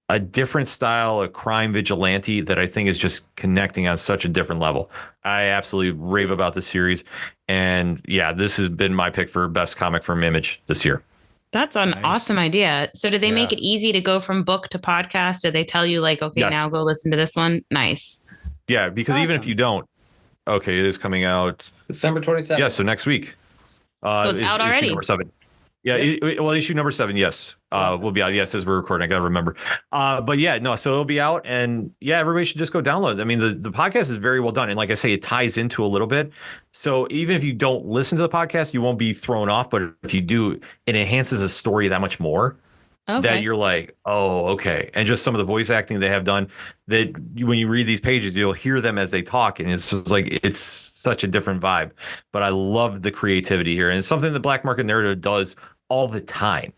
a different style of crime vigilante that I think is just connecting on such a different level. I absolutely rave about the series. And yeah, this has been my pick for best comic from Image this year. That's an awesome idea. So did they make it easy to go from book to podcast? Did they tell you like, okay, now go listen to this one? Nice. Yeah, because even if you don't, it is coming out December 27th. Yeah, so next week. So it's out already. Issue number 7. Yeah, issue number 7, yes, will be out. Yes, as we're recording, I got to remember. But yeah, no, so it'll be out, and yeah, everybody should just go download it. I mean, the podcast is very well done, and like I say, it ties into a little bit. So even if you don't listen to the podcast, you won't be thrown off. But if you do, it enhances the story that much more. That you're like, oh, okay. And just some of the voice acting they have done, that when you read these pages, you'll hear them as they talk. And it's just like, it's such a different vibe. But I love the creativity here. And it's something the Black Market Narrative does all the time.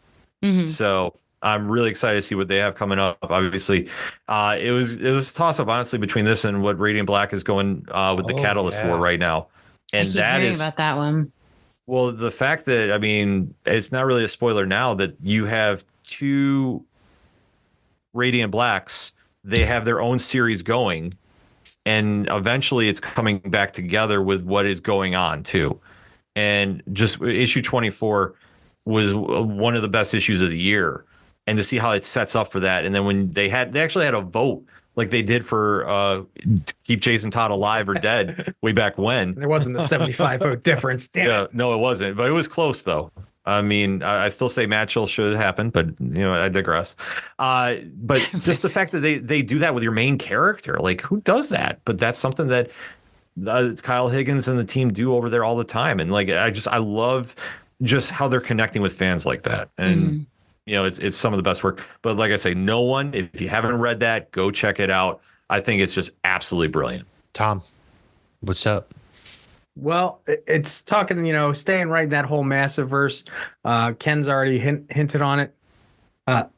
So I'm really excited to see what they have coming up. Obviously, it was a toss up, honestly, between this and what Radiant Black is going with the Catalyst War right now. And that is about that one. Well, the fact that, I mean, it's not really a spoiler now that you have 2 Radiant Blacks. They have their own series going, and eventually it's coming back together with what is going on too. And just issue 24 was one of the best issues of the year, and to see how it sets up for that. And then when they actually had a vote like they did for keep Jason Todd alive or dead way back when. There wasn't the 75 vote difference. Damn it. No, it wasn't, but it was close though. I mean, I still say Matchell should happen, but I digress. But just the fact that they do that with your main character, like who does that? But that's something that Kyle Higgins and the team do over there all the time. And like, I love just how they're connecting with fans like that. And it's some of the best work. But like I say, No One, if you haven't read that, go check it out. I think it's just absolutely brilliant. Tom, what's up? Well, it's talking, staying right in that whole Massiverse. Ken's already hinted on it.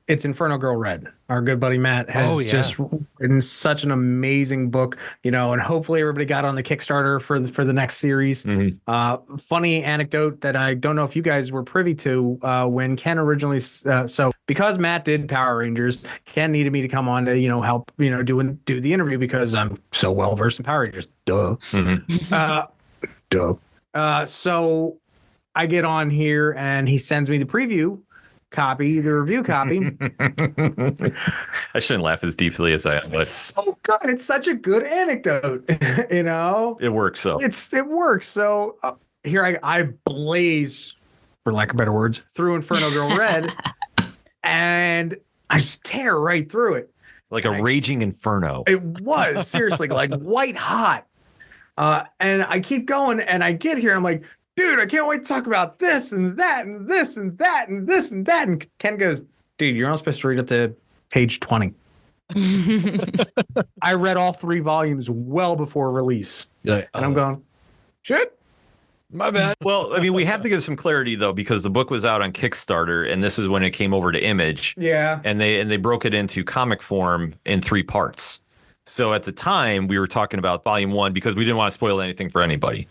It's Inferno Girl Red. Our good buddy Matt has just written such an amazing book, and hopefully everybody got on the Kickstarter for the next series. Mm-hmm. Funny anecdote that I don't know if you guys were privy to when Ken originally. So because Matt did Power Rangers, Ken needed me to come on to help do the interview because I'm so well versed in Power Rangers. Duh. Mm-hmm. So I get on here and he sends me the preview copy, the review copy. I shouldn't laugh as deeply as I was. Oh God, it's such a good anecdote. It works. So it works. So here I blaze, for lack of better words, through Inferno Girl Red, and I just tear right through it. Like a raging inferno. It was seriously like white hot. And I keep going, and I get here. I'm like, dude, I can't wait to talk about this and that and this and that and this and that. And Ken goes, dude, you're not supposed to read up to page 20. I read all 3 volumes well before release. And I'm going, shit. My bad. Well, I mean, we have to give some clarity though, because the book was out on Kickstarter, and this is when it came over to Image. Yeah. And they broke it into comic form in 3 parts. So at the time, we were talking about volume 1 because we didn't want to spoil anything for anybody.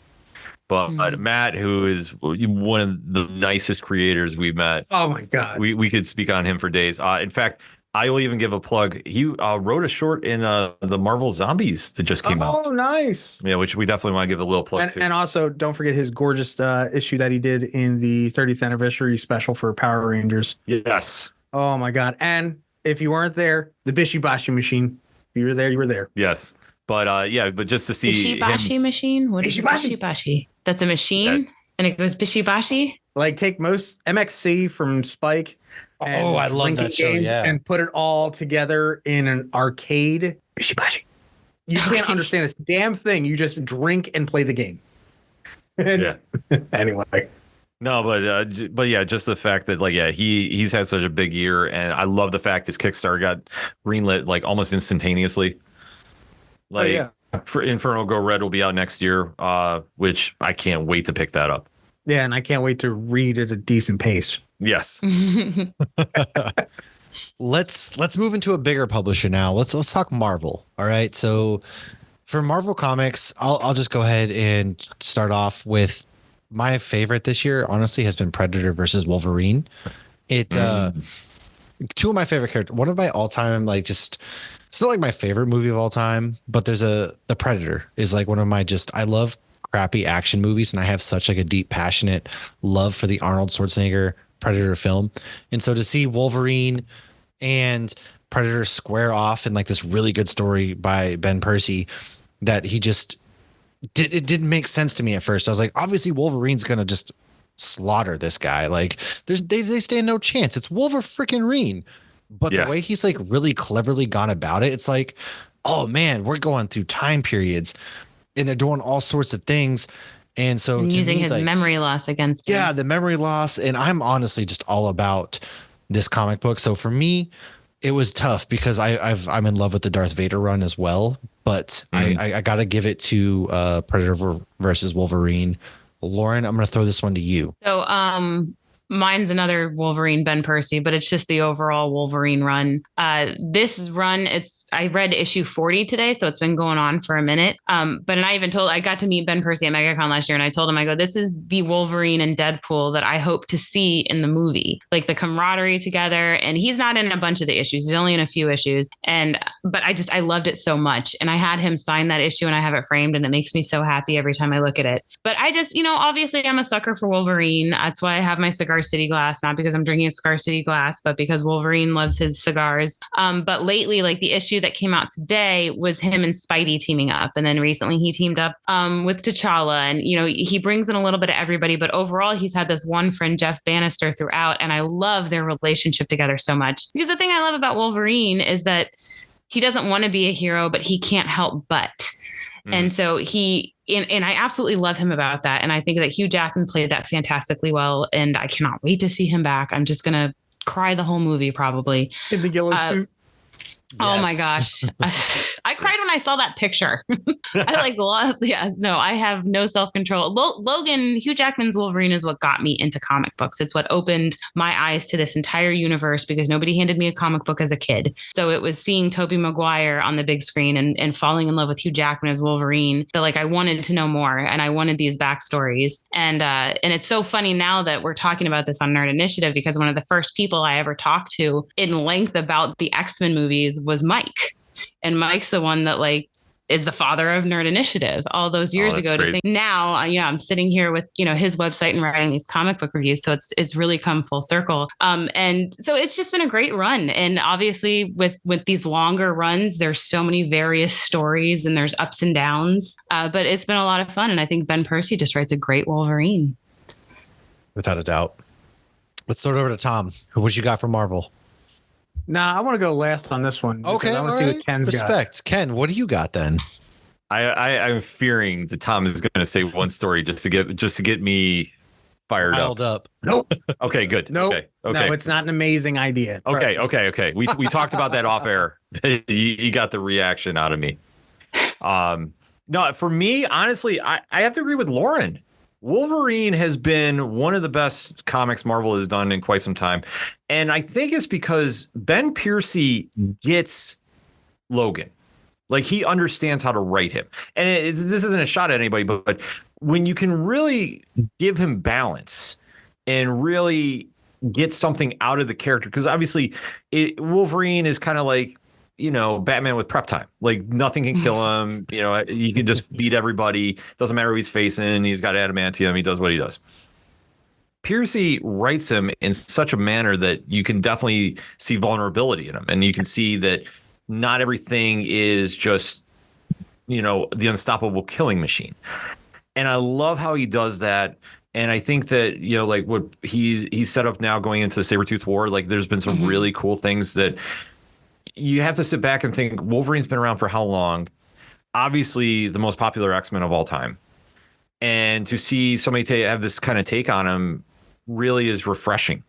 But Matt, who is one of the nicest creators we've met. Oh my God. We could speak on him for days. In fact, I will even give a plug. He wrote a short in the Marvel Zombies that just came out. Oh, nice. Yeah, which we definitely want to give a little plug to. And also, don't forget his gorgeous issue that he did in the 30th anniversary special for Power Rangers. Yes. Oh my God. And if you weren't there, the Bishibashi machine. If you were there, you were there. Yes. But but just to see Bishibashi machine? What is Bishibashi? That's a machine and it goes Bishibashi? Like take most MXC from Spike. Oh, I love that show. Yeah. And put it all together in an arcade. Bishibashi. You can't understand this damn thing. You just drink and play the game. Yeah. Anyway. No, but yeah, just the fact that he's had such a big year, and I love the fact his Kickstarter got greenlit like almost instantaneously. Inferno Go Red will be out next year, which I can't wait to pick that up. Yeah, and I can't wait to read at a decent pace. Yes. Let's move into a bigger publisher now. Let's talk Marvel. All right. So for Marvel Comics, I'll just go ahead and start off with my favorite this year. Honestly, has been Predator versus Wolverine. Two of my favorite characters. One of my all-time it's not like my favorite movie of all time, but The Predator is like one of my I love crappy action movies, and I have such a deep, passionate love for the Arnold Schwarzenegger Predator film. And so to see Wolverine and Predator square off in this really good story by Ben Percy that he just it didn't make sense to me at first. I was like, obviously Wolverine's going to just slaughter this guy. They stand no chance. It's Wolverine. But the way he's really cleverly gone about it, it's like, oh man, we're going through time periods and they're doing all sorts of things. And so using his memory loss against him. Yeah, the memory loss. And I'm honestly just all about this comic book. So for me, it was tough because I'm in love with the Darth Vader run as well. But I got to give it to Predator versus Wolverine. Lauren, I'm going to throw this one to you. So mine's another Wolverine, Ben Percy, but it's just the overall Wolverine run. This run, I read issue 40 today, so it's been going on for a minute. But I got to meet Ben Percy at MegaCon last year, and I told him, I go, this is the Wolverine and Deadpool that I hope to see in the movie, like the camaraderie together. And he's not in a bunch of the issues; he's only in a few issues. But I loved it so much, and I had him sign that issue, and I have it framed, and it makes me so happy every time I look at it. But I just, obviously, I'm a sucker for Wolverine. That's why I have my Cigar City glass, not because I'm drinking a Cigar City glass, but because Wolverine loves his cigars. But lately, the issue that came out today was him and Spidey teaming up. And then recently he teamed up with T'Challa, and, he brings in a little bit of everybody, but overall he's had this one friend, Jeff Bannister, throughout. And I love their relationship together so much, because the thing I love about Wolverine is that he doesn't want to be a hero, but he can't help but. And so and I absolutely love him about that. And I think that Hugh Jackman played that fantastically well. And I cannot wait to see him back. I'm just going to cry the whole movie, probably. In the yellow suit. Oh my gosh. I cried when I saw that picture. I like lost. Yes, no, I have no self-control. Logan, Hugh Jackman's Wolverine is what got me into comic books. It's what opened my eyes to this entire universe because nobody handed me a comic book as a kid. So it was seeing Tobey Maguire on the big screen and falling in love with Hugh Jackman as Wolverine. That like I wanted to know more and I wanted these backstories. And it's so funny now that we're talking about this on Nerd Initiative because one of the first people I ever talked to in length about the X-Men movies was Mike. And Mike's the one that like is the father of Nerd Initiative all those years ago. To think now, I'm sitting here with, his website and writing these comic book reviews. So it's really come full circle. And so it's just been a great run. And obviously with these longer runs, there's so many various stories and there's ups and downs. But it's been a lot of fun. And I think Ben Percy just writes a great Wolverine. Without a doubt. Let's throw it over to Tom. What you got from Marvel? Nah, I want to go last on this one. Okay, I want to see what Ken's got. Ken, what do you got then? I'm fearing that Tom is going to say one story just to get me fired up. Nope. Okay, good. Nope. Okay. No, it's not an amazing idea. Okay. We talked about that off air. You got the reaction out of me. No, for me, honestly, I have to agree with Lauren. Wolverine has been one of the best comics Marvel has done in quite some time. And I think it's because Ben Percy gets Logan. Like he understands how to write him. And this isn't a shot at anybody, but when you can really give him balance and really get something out of the character, because obviously Wolverine is kind of like, Batman with prep time. Like nothing can kill him. He can just beat everybody. Doesn't matter who he's facing. He's got adamantium. He does what he does. Percy writes him in such a manner that you can definitely see vulnerability in him. And you can see that not everything is just, the unstoppable killing machine. And I love how he does that. And I think that, like what he's set up now going into the Sabretooth War, like there's been some really cool things that you have to sit back and think Wolverine's been around for how long? Obviously the most popular X-Men of all time. And to see somebody have this kind of take on him really is refreshing.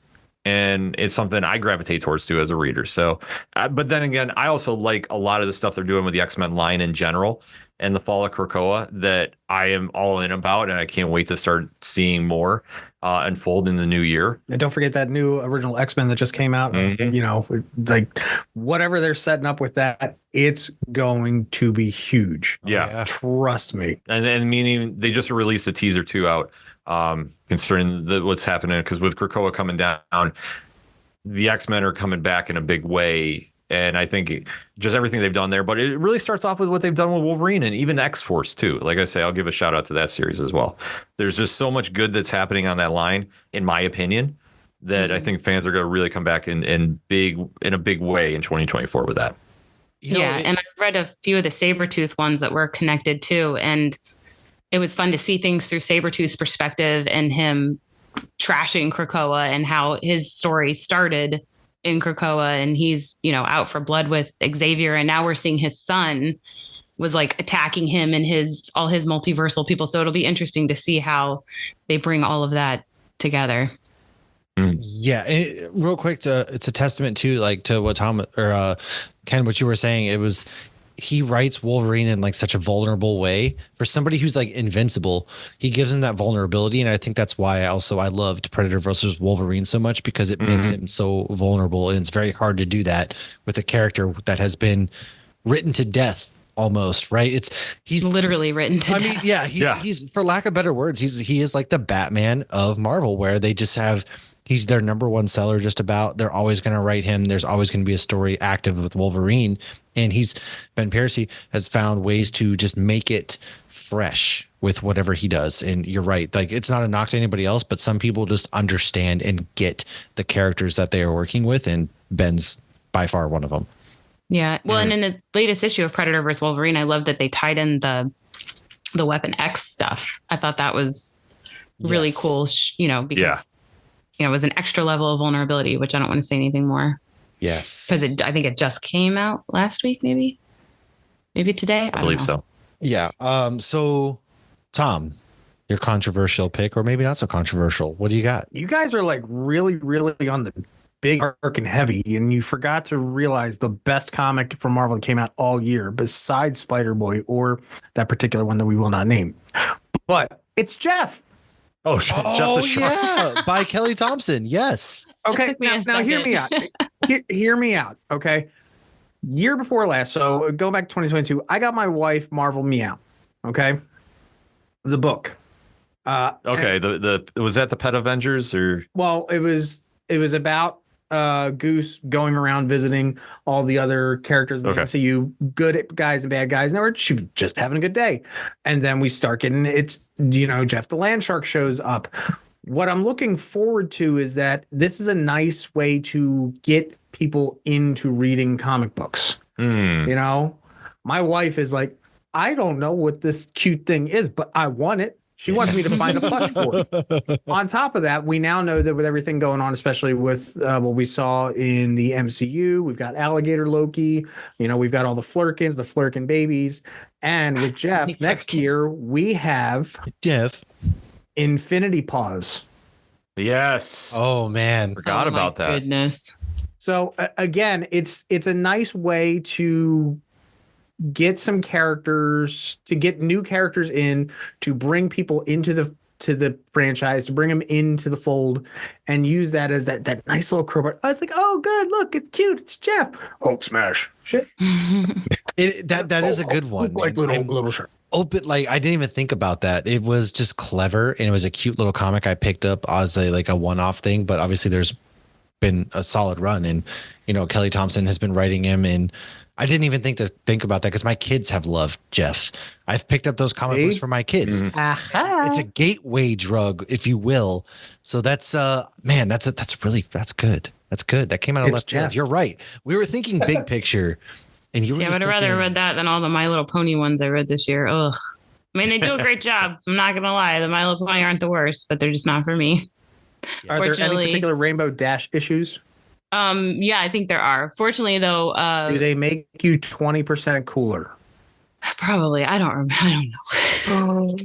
And it's something I gravitate towards too as a reader. So, but then again, I also like a lot of the stuff they're doing with the X-Men line in general and the fall of Krakoa that I am all in about. And I can't wait to start seeing more unfold in the new year. And don't forget that new original X-Men that just came out. Like whatever they're setting up with that, it's going to be huge. Yeah. Trust me. And meaning they just released a teaser too out concerning what's happening, because with Krakoa coming down, the X-Men are coming back in a big way. And I think just everything they've done there, but it really starts off with what they've done with Wolverine and even X-Force too. Like I say, I'll give a shout out to that series as well. There's just so much good that's happening on that line, in my opinion, that I think fans are going to really come back in a big way in 2024 with that. And I've read a few of the Sabretooth ones that were connected too. And it was fun to see things through Sabretooth's perspective and him trashing Krakoa and how his story started in Krakoa, and he's, out for blood with Xavier. And now we're seeing his son was like attacking him and all his multiversal people. So it'll be interesting to see how they bring all of that together. Yeah. Real quick, it's a testament to what Tom or Ken, what you were saying. He writes Wolverine in like such a vulnerable way for somebody who's like invincible. He gives him that vulnerability. And I think that's why I loved Predator versus Wolverine so much, because it makes him so vulnerable. And it's very hard to do that with a character that has been written to death almost, right? He's literally written to death. I mean, he's for lack of better words, he is like the Batman of Marvel, where they just have, he's their number one seller just about. They're always going to write him. There's always going to be a story active with Wolverine. And Ben Percy has found ways to just make it fresh with whatever he does. And you're right. Like, it's not a knock to anybody else, but some people just understand and get the characters that they are working with. And Ben's by far one of them. Yeah. Well, and in the latest issue of Predator vs. Wolverine, I love that they tied in the Weapon X stuff. I thought that was really cool, because it was an extra level of vulnerability, which I don't want to say anything more. Yes. Because I think it just came out last week, maybe today. I believe so. Yeah. So, Tom, your controversial pick, or maybe not so controversial. What do you got? You guys are like really, really on the big arc and heavy, and you forgot to realize the best comic from Marvel that came out all year, besides Spider-Boy or that particular one that we will not name. But it's Jeff. Oh, Jeff the Shark. Yeah, by Kelly Thompson. Yes. Okay, now hear me out. Hear me out. Okay, year before last, so go back to 2022. I got my wife Marvel Meow. Okay, the book. Okay, the was that the Pet Avengers or? Well, it was about Goose going around visiting all the other characters in the MCU, good guys and bad guys. And she was just having a good day. And then we start getting Jeff the Land Shark shows up. What I'm looking forward to is that this is a nice way to get people into reading comic books. You know, my wife is like, I don't know what this cute thing is, but I want it. She wants me to find a plush for it. On top of that, we now know that with everything going on, especially with what we saw in the MCU, we've got Alligator Loki, we've got all the Flurkins, the Flurkin babies. And with Jeff, next year, we have Jeff Infinity Paws. Yes. Oh, man. Forgot about that. Goodness. So again, it's a nice way to get some characters, to get new characters in, to bring people into the franchise, to bring them into the fold, and use that as that nice little crowbar. I was like, oh, good, look, it's cute, it's Jeff. Hulk smash. Shit. That is a good one. Like little shirt. Open, like I didn't even think about that. It was just clever, and it was a cute little comic I picked up as a one-off thing. But obviously, there's been a solid run, and Kelly Thompson has been writing him, and I didn't even think about that because my kids have loved Jeff. I've picked up those comic books for my kids. It's a gateway drug, if you will. So that's man, that's good. That's good. That came out of left field. You're right. We were thinking big picture, and you were. I would have rather read that than all the My Little Pony ones I read this year. Ugh. I mean, they do a great job. I'm not gonna lie. The My Little Pony aren't the worst, but they're just not for me. Are there any particular Rainbow Dash issues? Yeah, I think there are. Fortunately, though, do they make you 20% cooler? Probably. I don't know.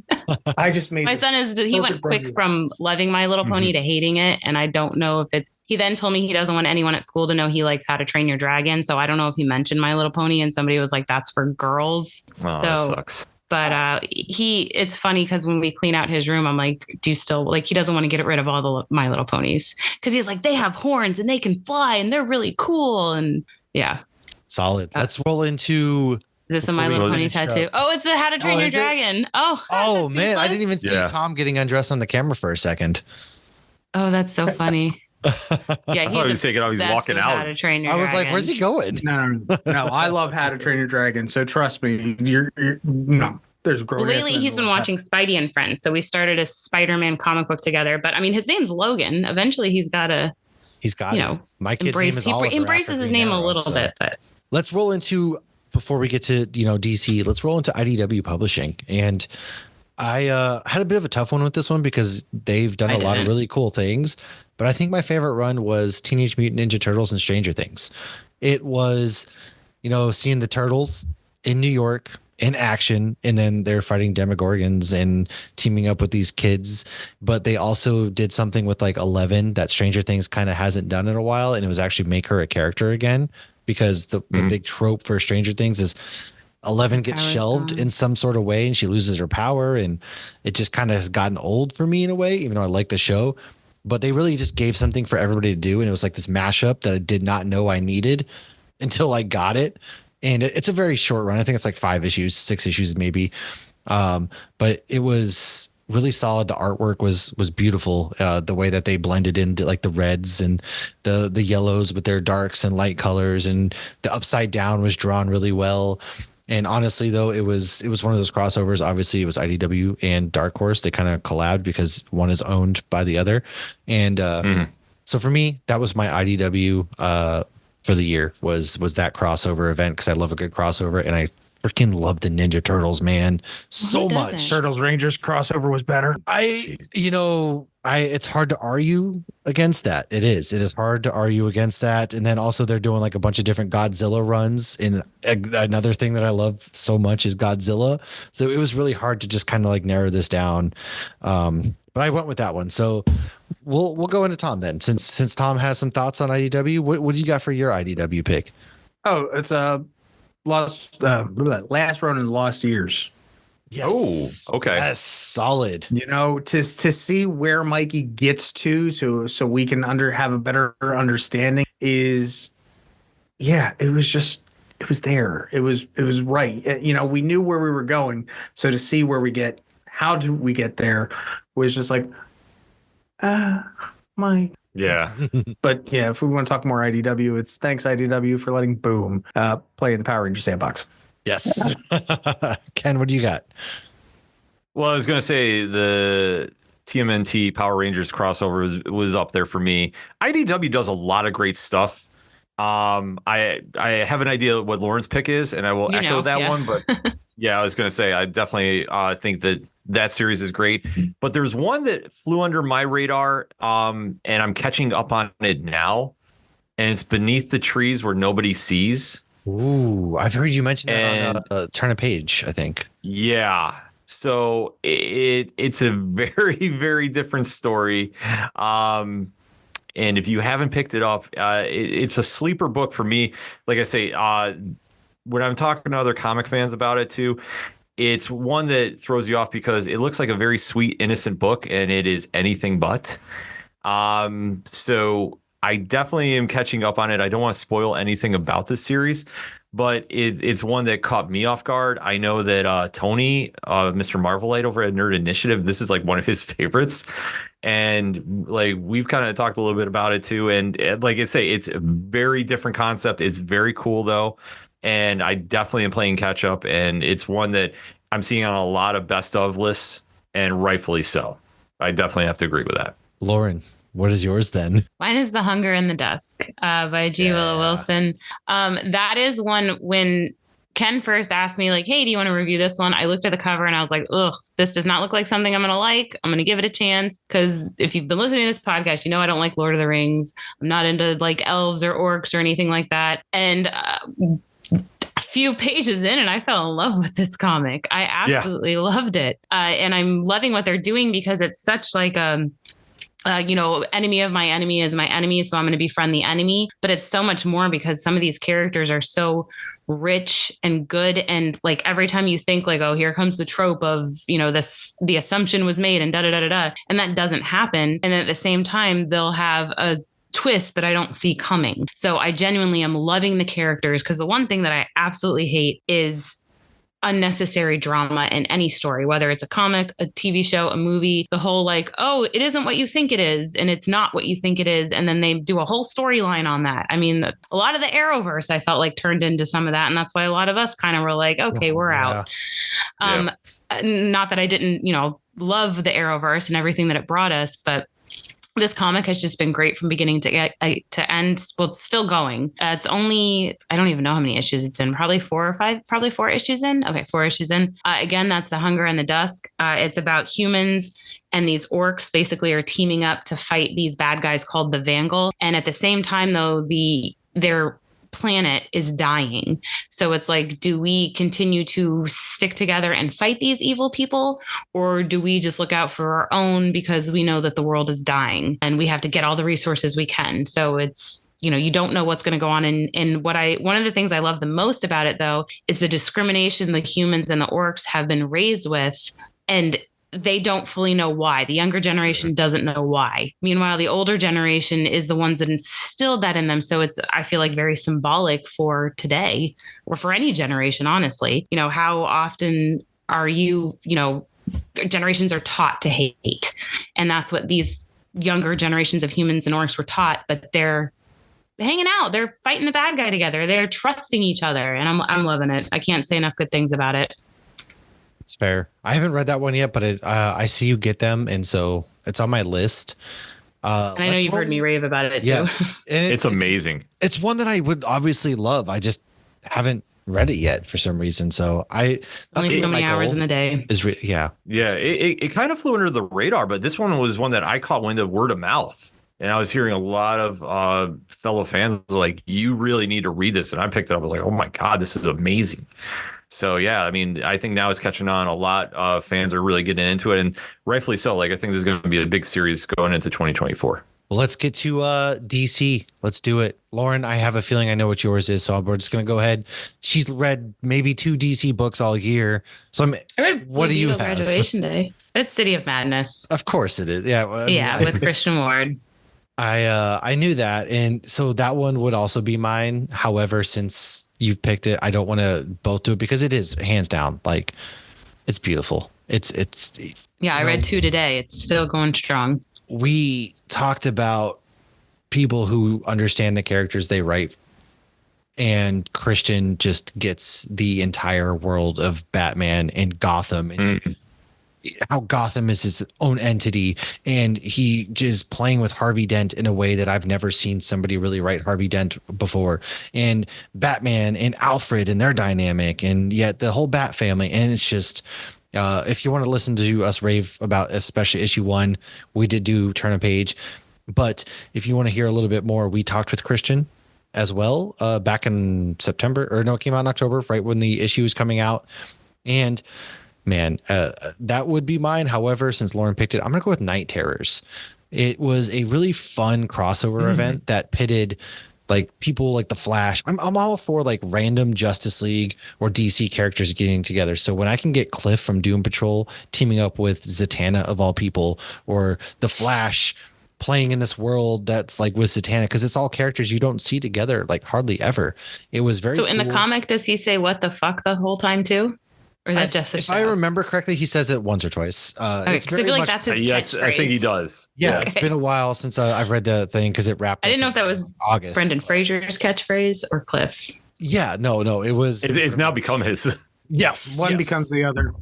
I just made my son he went quick from loving My Little Pony to hating it, and I don't know if it's. He then told me he doesn't want anyone at school to know he likes How to Train Your Dragon. So I don't know if he mentioned My Little Pony, and somebody was like, "That's for girls." Oh, that sucks. But it's funny because when we clean out his room, I'm like, do you still like, he doesn't want to get rid of all the My Little Ponies because he's like, they have horns and they can fly and they're really cool. And yeah. Solid. Let's roll into. Is this a My Little Pony tattoo? Oh, it's a How to Train Your Dragon. Oh, man. I didn't even see Tom getting undressed on the camera for a second. Oh, that's so funny. Yeah, he's taking off. He's walking out. How to Train Your Dragon. I was like, "Where's he going?" No. I love How to Train Your Dragon. So trust me, you're no. There's grown. Lately, he's been watching Spidey and Friends. So we started a Spider-Man comic book together. But I mean, his name's Logan. Eventually, he's got my kid's name is Oliver. He embraces his name a little bit. But let's roll into before we get to DC. Let's roll into IDW Publishing, and I had a bit of a tough one with this one because they've done a lot of really cool things. But I think my favorite run was Teenage Mutant Ninja Turtles and Stranger Things. It was, seeing the Turtles in New York in action, and then they're fighting Demogorgons and teaming up with these kids. But they also did something with like 11 that Stranger Things kind of hasn't done in a while. And it was actually make her a character again, because the big trope for Stranger Things is 11 gets shelved in some sort of way and she loses her power. And it just kind of has gotten old for me in a way, even though I like the show. But they really just gave something for everybody to do. And it was like this mashup that I did not know I needed until I got it. And it's a very short run. I think it's like 5 issues, 6 issues maybe. But it was really solid. The artwork was beautiful. The way that they blended into like the reds and the yellows with their darks and light colors, and the upside down was drawn really well. And honestly, though, it was one of those crossovers. Obviously, it was IDW and Dark Horse. They kind of collabed because one is owned by the other. And so for me, that was my IDW for the year was that crossover event, because I love a good crossover, and I freaking love the Ninja Turtles, man, so much. Turtles Rangers crossover was better. It's hard to argue against that. It is hard to argue against that. And then also they're doing like a bunch of different Godzilla runs. And another thing that I love so much is Godzilla. So it was really hard to just kind of like narrow this down. But I went with that one. So we'll go into Tom then, since Tom has some thoughts on IDW. What do you got for your IDW pick? Oh, it's a Last Ronin, Lost Years. Yes. Oh, okay. Yes, solid. You know, to see where Mikey gets to, so we can have a better understanding is, yeah, it was there. It was right. You know, we knew where we were going. So to see how do we get there was just like, Mike. Yeah. But yeah, if we want to talk more IDW, it's thanks IDW for letting Boom play in the Power Ranger sandbox. Yes. Ken, what do you got? Well, I was going to say the TMNT Power Rangers crossover was up there for me. IDW does a lot of great stuff. I have an idea what Lauren's pick is, and I will echo that one. But yeah, I was going to say I definitely think that series is great. But there's one that flew under my radar, and I'm catching up on it now, and it's Beneath the Trees Where Nobody Sees. Ooh, I've heard you mention that on Turn a Page, I think. Yeah. So it's a very, very different story. And if you haven't picked it up, it's a sleeper book for me. Like I say, when I'm talking to other comic fans about it too, it's one that throws you off because it looks like a very sweet, innocent book, and it is anything but. So I definitely am catching up on it. I don't want to spoil anything about this series, but it's one that caught me off guard. I know that Tony, Mr. Marvelite over at Nerd Initiative, this is like one of his favorites. And like we've kind of talked a little bit about it too. And like I say, it's a very different concept. It's very cool though. And I definitely am playing catch up. And it's one that I'm seeing on a lot of best of lists, and rightfully so. I definitely have to agree with that. Lauren, what is yours then? Mine is The Hunger in the Dusk by G. Willow Wilson. That is one when Ken first asked me like, hey, do you want to review this one? I looked at the cover and I was like, ugh, this does not look like something I'm going to like. I'm going to give it a chance. Because if you've been listening to this podcast, you know I don't like Lord of the Rings. I'm not into like elves or orcs or anything like that. And a few pages in and I fell in love with this comic. I absolutely loved it. And I'm loving what they're doing because it's such like enemy of my enemy is my enemy. So I'm going to befriend the enemy. But it's so much more because some of these characters are so rich and good. And like every time you think like, oh, here comes the trope of, the assumption was made and da da da da da. And that doesn't happen. And then at the same time, they'll have a twist that I don't see coming. So I genuinely am loving the characters because the one thing that I absolutely hate is unnecessary drama in any story, whether it's a comic, a TV show, a movie, the whole like, oh, it isn't what you think it is. And it's not what you think it is. And then they do a whole storyline on that. I mean, a lot of the Arrowverse, I felt like turned into some of that. And that's why a lot of us kind of were like, okay, we're out. Not that I didn't, love the Arrowverse and everything that it brought us, but this comic has just been great from beginning to end. Well, it's still going. It's only, I don't even know how many issues it's in. Probably 4 or 5, probably 4 issues in. Okay, 4 issues in. Again, that's The Hunger in the Dusk. It's about humans and these orcs basically are teaming up to fight these bad guys called the Vangal. And at the same time, though, their planet is dying. So it's like, do we continue to stick together and fight these evil people? Or do we just look out for our own because we know that the world is dying and we have to get all the resources we can? So it's, you don't know what's going to go on. And one of the things I love the most about it, though, is the discrimination the humans and the orcs have been raised with. And they don't fully know why. The younger generation doesn't know why. Meanwhile, the older generation is the ones that instilled that in them. So it's, I feel like, very symbolic for today or for any generation, honestly. How often are generations are taught to hate. And that's what these younger generations of humans and orcs were taught, but they're hanging out. They're fighting the bad guy together. They're trusting each other. And I'm loving it. I can't say enough good things about it. It's fair. I haven't read that one yet, but I see you get them. And so it's on my list. And I know you've heard me rave about it too. Yes. It's amazing. It's one that I would obviously love. I just haven't read it yet for some reason. So that's only so many hours in the day. Yeah. It kind of flew under the radar, but this one was one that I caught wind of word of mouth. And I was hearing a lot of fellow fans like, you really need to read this. And I picked it up. I was like, oh my God, this is amazing. So yeah, I mean, I think now it's catching on. A lot of fans are really getting into it, and rightfully so. Like I think there's going to be a big series going into 2024. Well, let's get to DC. Let's do it. Lauren, I have a feeling I know what yours is, so we're just going to go ahead. She's read maybe 2 DC books all year. So I read what do you have? Graduation Day. It's City of Madness. Of course it is. Yeah. Well, with Christian Ward. I knew that, and so that one would also be mine. However, since you've picked it, I don't want to both do it because it is hands down like it's beautiful. It's I read 2 today. It's still going strong. We talked about people who understand the characters they write, and Christian just gets the entire world of Batman and Gotham and how Gotham is his own entity, and he is playing with Harvey Dent in a way that I've never seen somebody really write Harvey Dent before, and Batman and Alfred and their dynamic, and yet the whole Bat family. And it's just, if you want to listen to us rave about especially issue 1, we did do Turn a Page, but if you want to hear a little bit more, we talked with Christian as well back in September, or no, it came out in October, right when the issue was coming out. And man, that would be mine. However, since Lauren picked it, I'm going to go with Night Terrors. It was a really fun crossover event that pitted like people like the Flash. I'm all for like random Justice League or DC characters getting together. So when I can get Cliff from Doom Patrol teaming up with Zatanna of all people, or the Flash playing in this world that's like with Zatanna, because it's all characters you don't see together like hardly ever. It was very So in the comic, does he say what the fuck the whole time too? Or is that just a if show? I remember correctly, he says it once or twice. Okay, It's because I very feel like much, that's his Yes, catchphrase. I think he does. yeah, Okay. it's been a while since I've read the thing because it wrapped. I didn't know up if that was August. Brendan Fraser's catchphrase or Cliff's. Yeah, no, it was. It's now become his. Yes, One yes. becomes the other.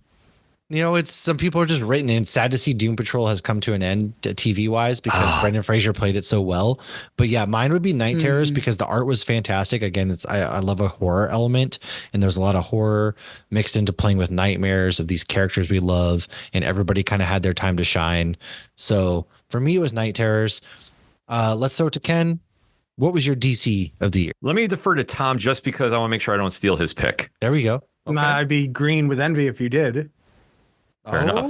You know, it's some people are just written, and it's sad to see Doom Patrol has come to an end TV wise because Brendan Fraser played it so well. But yeah, mine would be Night Terrors because the art was fantastic. Again, I love a horror element, and there's a lot of horror mixed into playing with nightmares of these characters we love, and everybody kind of had their time to shine. So for me, it was Night Terrors. Let's throw it to Ken. What was your DC of the year? Let me defer to Tom just because I want to make sure I don't steal his pick. There we go. Okay. Nah, I'd be green with envy if you did. Fair enough.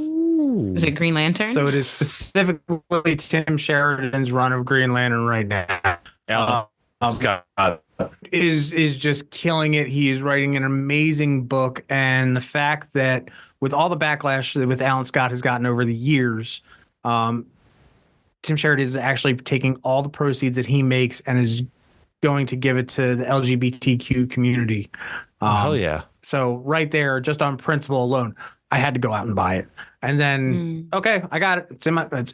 Is it Green Lantern? So it is specifically Tim Sheridan's run of Green Lantern right now. Scott. Is just killing it. He is writing an amazing book, and the fact that with all the backlash that with Alan Scott has gotten over the years, Tim Sheridan is actually taking all the proceeds that he makes and is going to give it to the LGBTQ community. Hell yeah. So right there, just on principle alone, I had to go out and buy it. And then, okay, I got it.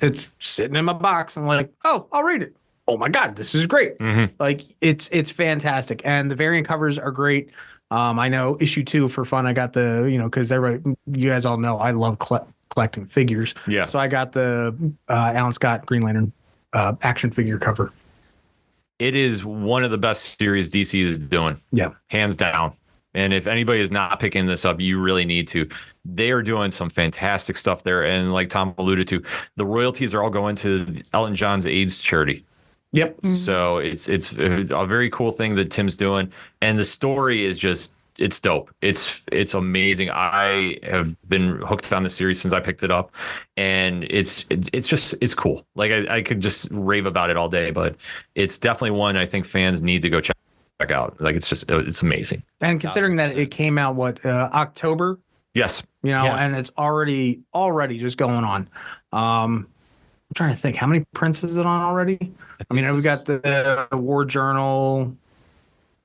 It's sitting in my box. I'm like, oh, I'll read it. Oh my God, this is great. Like it's fantastic. And the variant covers are great. I know issue 2 for fun. I got the, because everybody, you guys all know I love collecting figures. Yeah. So I got the Alan Scott Green Lantern action figure cover. It is one of the best series DC is doing. Yeah. Hands down. And if anybody is not picking this up, you really need to. They are doing some fantastic stuff there. And like Tom alluded to, the royalties are all going to Elton John's AIDS charity. Yep. So it's a very cool thing that Tim's doing. And the story is just, it's dope. It's amazing. I have been hooked on the series since I picked it up, and it's cool. Like I could just rave about it all day, but it's definitely one I think fans need to go check out. Like it's amazing. And considering that it came out October, Yes. and it's already just going on. I'm trying to think, how many prints is it on already? I mean, we got the War Journal.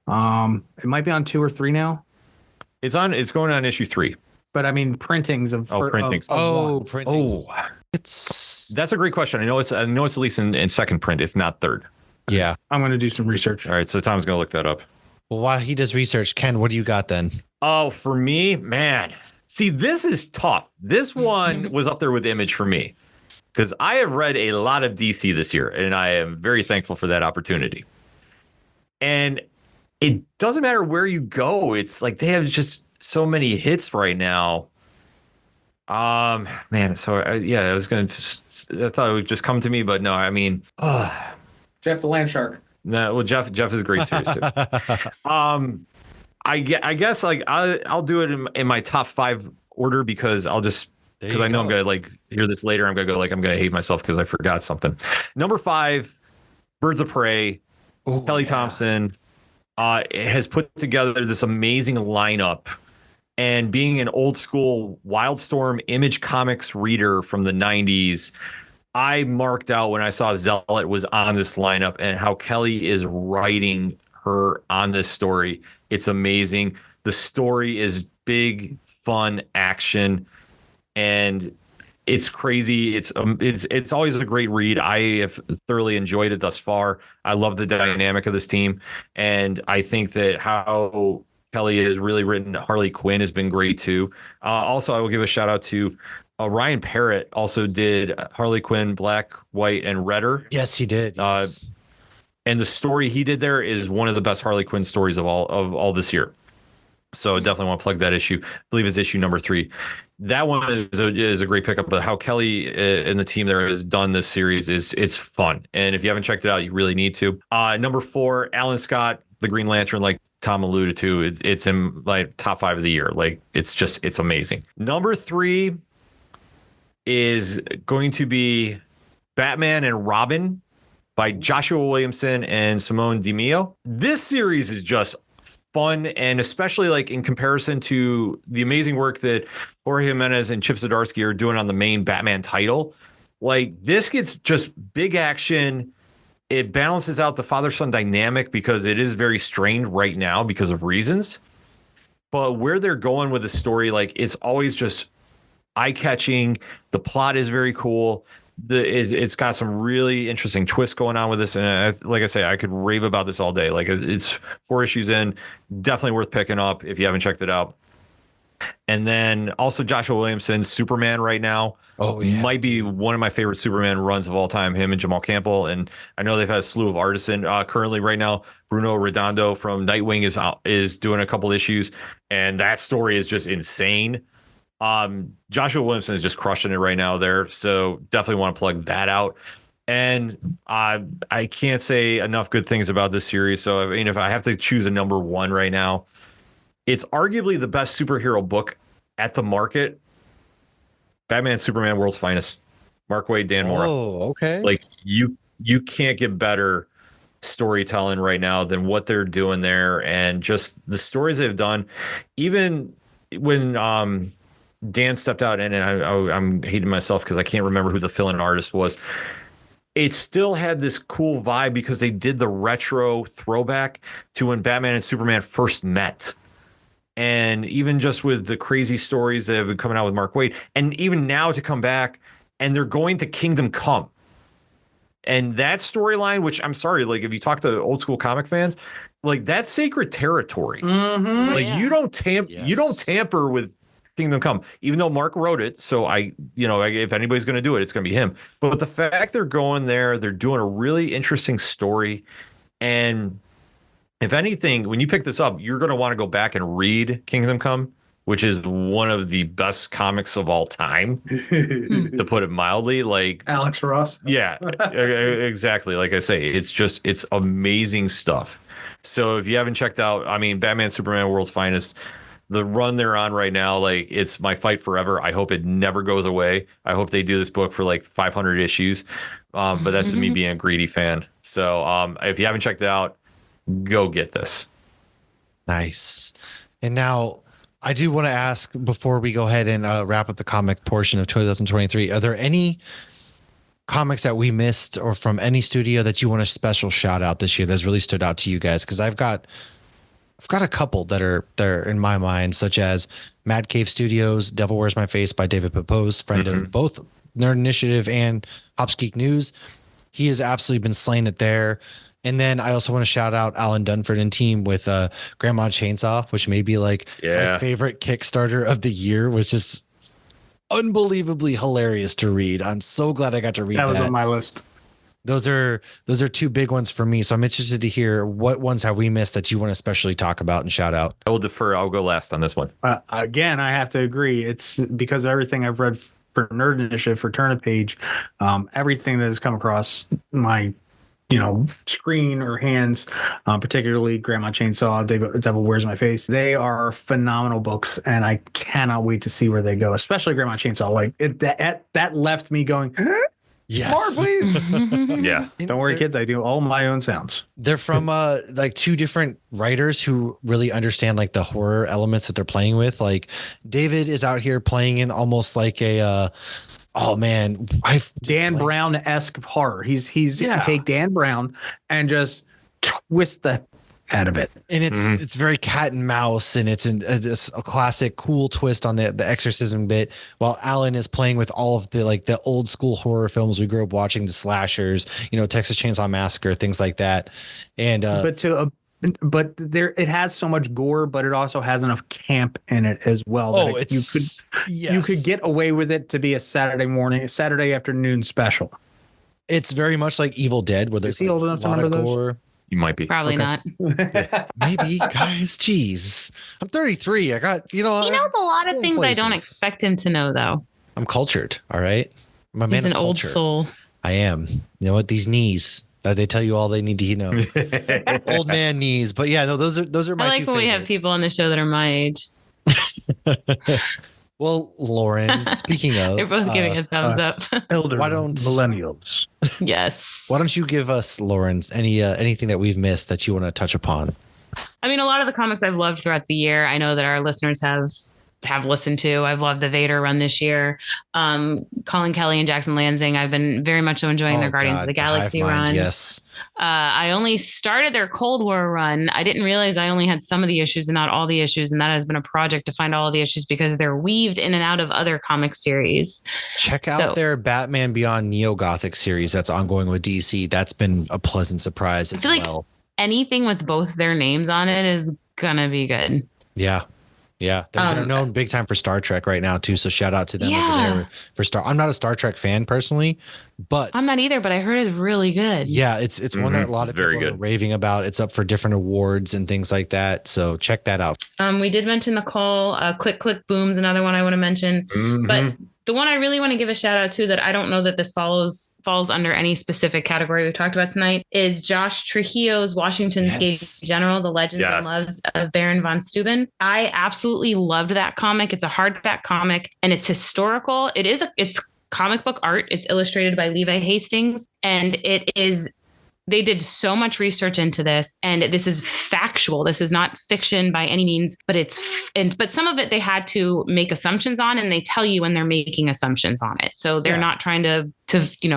It might be on 2 or 3 now. It's going on issue 3. But I mean, printings of printings. of one. printings. Oh, It's that's a great question. I know it's at least in second print, if not third. yeah. I'm going to do some research. All right, so Tom's gonna look that up. Well, while he does research, Ken, what do you got then? Oh, for me, man. See, this is tough. This one was up there with Image for me because I have read a lot of DC this year, and I am very thankful for that opportunity. And it doesn't matter where you go. It's like they have just so many hits right now. Man, so I thought it would just come to me, but no, I mean, Jeff the Land Shark. no, well, Jeff is a great series too. I guess like I'll do it in my top 5 order because I know I'm gonna like hear this later. I'm gonna hate myself because I forgot something. Number 5, Birds of Prey. Ooh, Kelly Thompson has put together this amazing lineup. And being an old school Wildstorm Image Comics reader from the 90s, I marked out when I saw Zealot was on this lineup and how Kelly is writing her on this story. It's amazing. The story is big, fun action, and it's crazy. It's always a great read. I have thoroughly enjoyed it thus far. I love the dynamic of this team, and I think that how Kelly has really written Harley Quinn has been great too. Also, I will give a shout out to Ryan Parrott. Also did Harley Quinn Black, White, and Redder. Yes, he did. Yes. And the story he did there is one of the best Harley Quinn stories of all this year. So definitely want to plug that issue. I believe it's issue number 3. That one is a great pickup. But how Kelly and the team there has done this series it's fun. And if you haven't checked it out, you really need to. Number 4, Alan Scott, the Green Lantern, like Tom alluded to. It's in like top 5 of the year. Like it's amazing. Number 3 is going to be Batman and Robin by Joshua Williamson and Simone DiMeo. This series is just fun, and especially like in comparison to the amazing work that Jorge Jimenez and Chip Zdarsky are doing on the main Batman title. Like this gets just big action. It balances out the father-son dynamic because it is very strained right now because of reasons. But where they're going with the story, like it's always just eye-catching. The plot is very cool. It's got some really interesting twists going on with this, and like I say, I could rave about this all day. Like it's 4 issues in, definitely worth picking up if you haven't checked it out. And then also Joshua Williamson's Superman right now. Might be one of my favorite Superman runs of all time. Him and Jamal Campbell, and I know they've had a slew of artists in currently right now. Bruno Redondo from Nightwing is doing a couple issues, and that story is just insane. Joshua Williamson is just crushing it right now there. So definitely want to plug that out. And I can't say enough good things about this series. So, I mean, if I have to choose a number 1 right now, it's arguably the best superhero book at the market. Batman, Superman, World's Finest. Mark Waid, Dan Mora. Oh, okay. Like you can't get better storytelling right now than what they're doing there. And just the stories they've done, even when, Dan stepped out, and I'm hating myself because I can't remember who the fill-in artist was. It still had this cool vibe because they did the retro throwback to when Batman and Superman first met. And even just with the crazy stories that have been coming out with Mark Waid, and even now to come back, and they're going to Kingdom Come. And that storyline, which I'm sorry, like if you talk to old school comic fans, like that's sacred territory. Mm-hmm. Like you don't tamper with Kingdom Come, even though Mark wrote it. So if anybody's going to do it, it's going to be him. But the fact they're going there, they're doing a really interesting story. And if anything, when you pick this up, you're going to want to go back and read Kingdom Come, which is one of the best comics of all time, to put it mildly. Like Alex Ross. Yeah, exactly. Like I say, it's amazing stuff. So if you haven't checked out, I mean, Batman, Superman, World's Finest, the run they're on right now, like it's my fight forever. I hope it never goes away. I hope they do this book for like 500 issues. But that's just me being a greedy fan. So if you haven't checked it out, go get this. Nice. And now I do want to ask before we go ahead and wrap up the comic portion of 2023, are there any comics that we missed or from any studio that you want a special shout out this year that's really stood out to you guys? Because I've got a couple that are there in my mind, such as Mad Cave Studios, Devil Wears My Face by David Pepose, friend of both Nerd Initiative and Hops Geek News. He has absolutely been slaying it there. And then I also want to shout out Alan Dunford and team with Grandma Chainsaw, which may be like my favorite Kickstarter of the year, was just unbelievably hilarious to read. I'm so glad I got to read that. That was on my list. Those are 2 big ones for me. So I'm interested to hear what ones have we missed that you want to especially talk about and shout out. I will defer. I'll go last on this one. Again, I have to agree. It's because everything I've read for Nerd Initiative, for Turn a Page, everything that has come across my screen or hands, particularly Grandma Chainsaw, Devil Wears My Face. They are phenomenal books, and I cannot wait to see where they go, especially Grandma Chainsaw. Like that left me going, Yes. more, please. Yeah. Don't worry, kids. I do all my own sounds. They're from like two different writers who really understand like the horror elements that they're playing with. Like David is out here playing in almost like a oh man, Dan Brown-esque horror. He's Yeah. take Dan Brown and just twist the head of it. and it's very cat and mouse, and it's a classic cool twist on the exorcism bit, while Alan is playing with all of the old school horror films we grew up watching, the slashers, Texas Chainsaw Massacre, things like that. And But there, it has so much gore, but it also has enough camp in it as well. that you could get away with it to be a Saturday afternoon special. It's very much like Evil Dead, where there's he old enough a to lot of remember those? gore. You might be. Probably not. Maybe, guys. Jeez, I'm 33. I got He knows a lot of things I don't expect him to know, though. I'm cultured. All right, I'm a man He's an of old culture. soul. I am. You know what? These knees. They tell you all they need to know. Old man knees. But yeah, no, those are my I like two when we have favorites. people on the show that are my age. Well, Lauren, speaking of, They're both giving a thumbs up. Elder Why don't- millennials. Yes. why don't you give us, Lauren, anything that we've missed that you want to touch upon? I mean, a lot of the comics I've loved throughout the year, I know that our listeners have listened to. I've loved the Vader run this year. Colin Kelly and Jackson Lansing, I've been very much so enjoying their Guardians of the Galaxy Hive Mind, run. Yes. I only started their Cold War run. I didn't realize I only had some of the issues and not all the issues. And that has been a project to find all of the issues because they're weaved in and out of other comic series. Check out their Batman Beyond Neo-Gothic series that's ongoing with DC. That's been a pleasant surprise as feel like well. Anything with both their names on it is gonna be good. Yeah. Yeah. They're known big time for Star Trek right now, too. So shout out to them over there for I'm not a Star Trek fan personally, but I'm not either, but I heard it's really good. yeah, it's one that a lot of Very people are good. raving about. It's up for different awards and things like that. So check that out. We did mention the Call, Click Click Boom's another one I want to mention, but the one I really want to give a shout out to that I don't know that this falls under any specific category we've talked about tonight is Josh Trujillo's Washington's Yes. Gate General, The Legends and Loves of Baron von Steuben. I absolutely loved that comic. It's a hardback comic and it's historical. It's comic book art. It's illustrated by Levi Hastings, and they did so much research into this, and this is factual. This is not fiction by any means, but but some of it they had to make assumptions on, and they tell you when they're making assumptions on it. So they're not trying to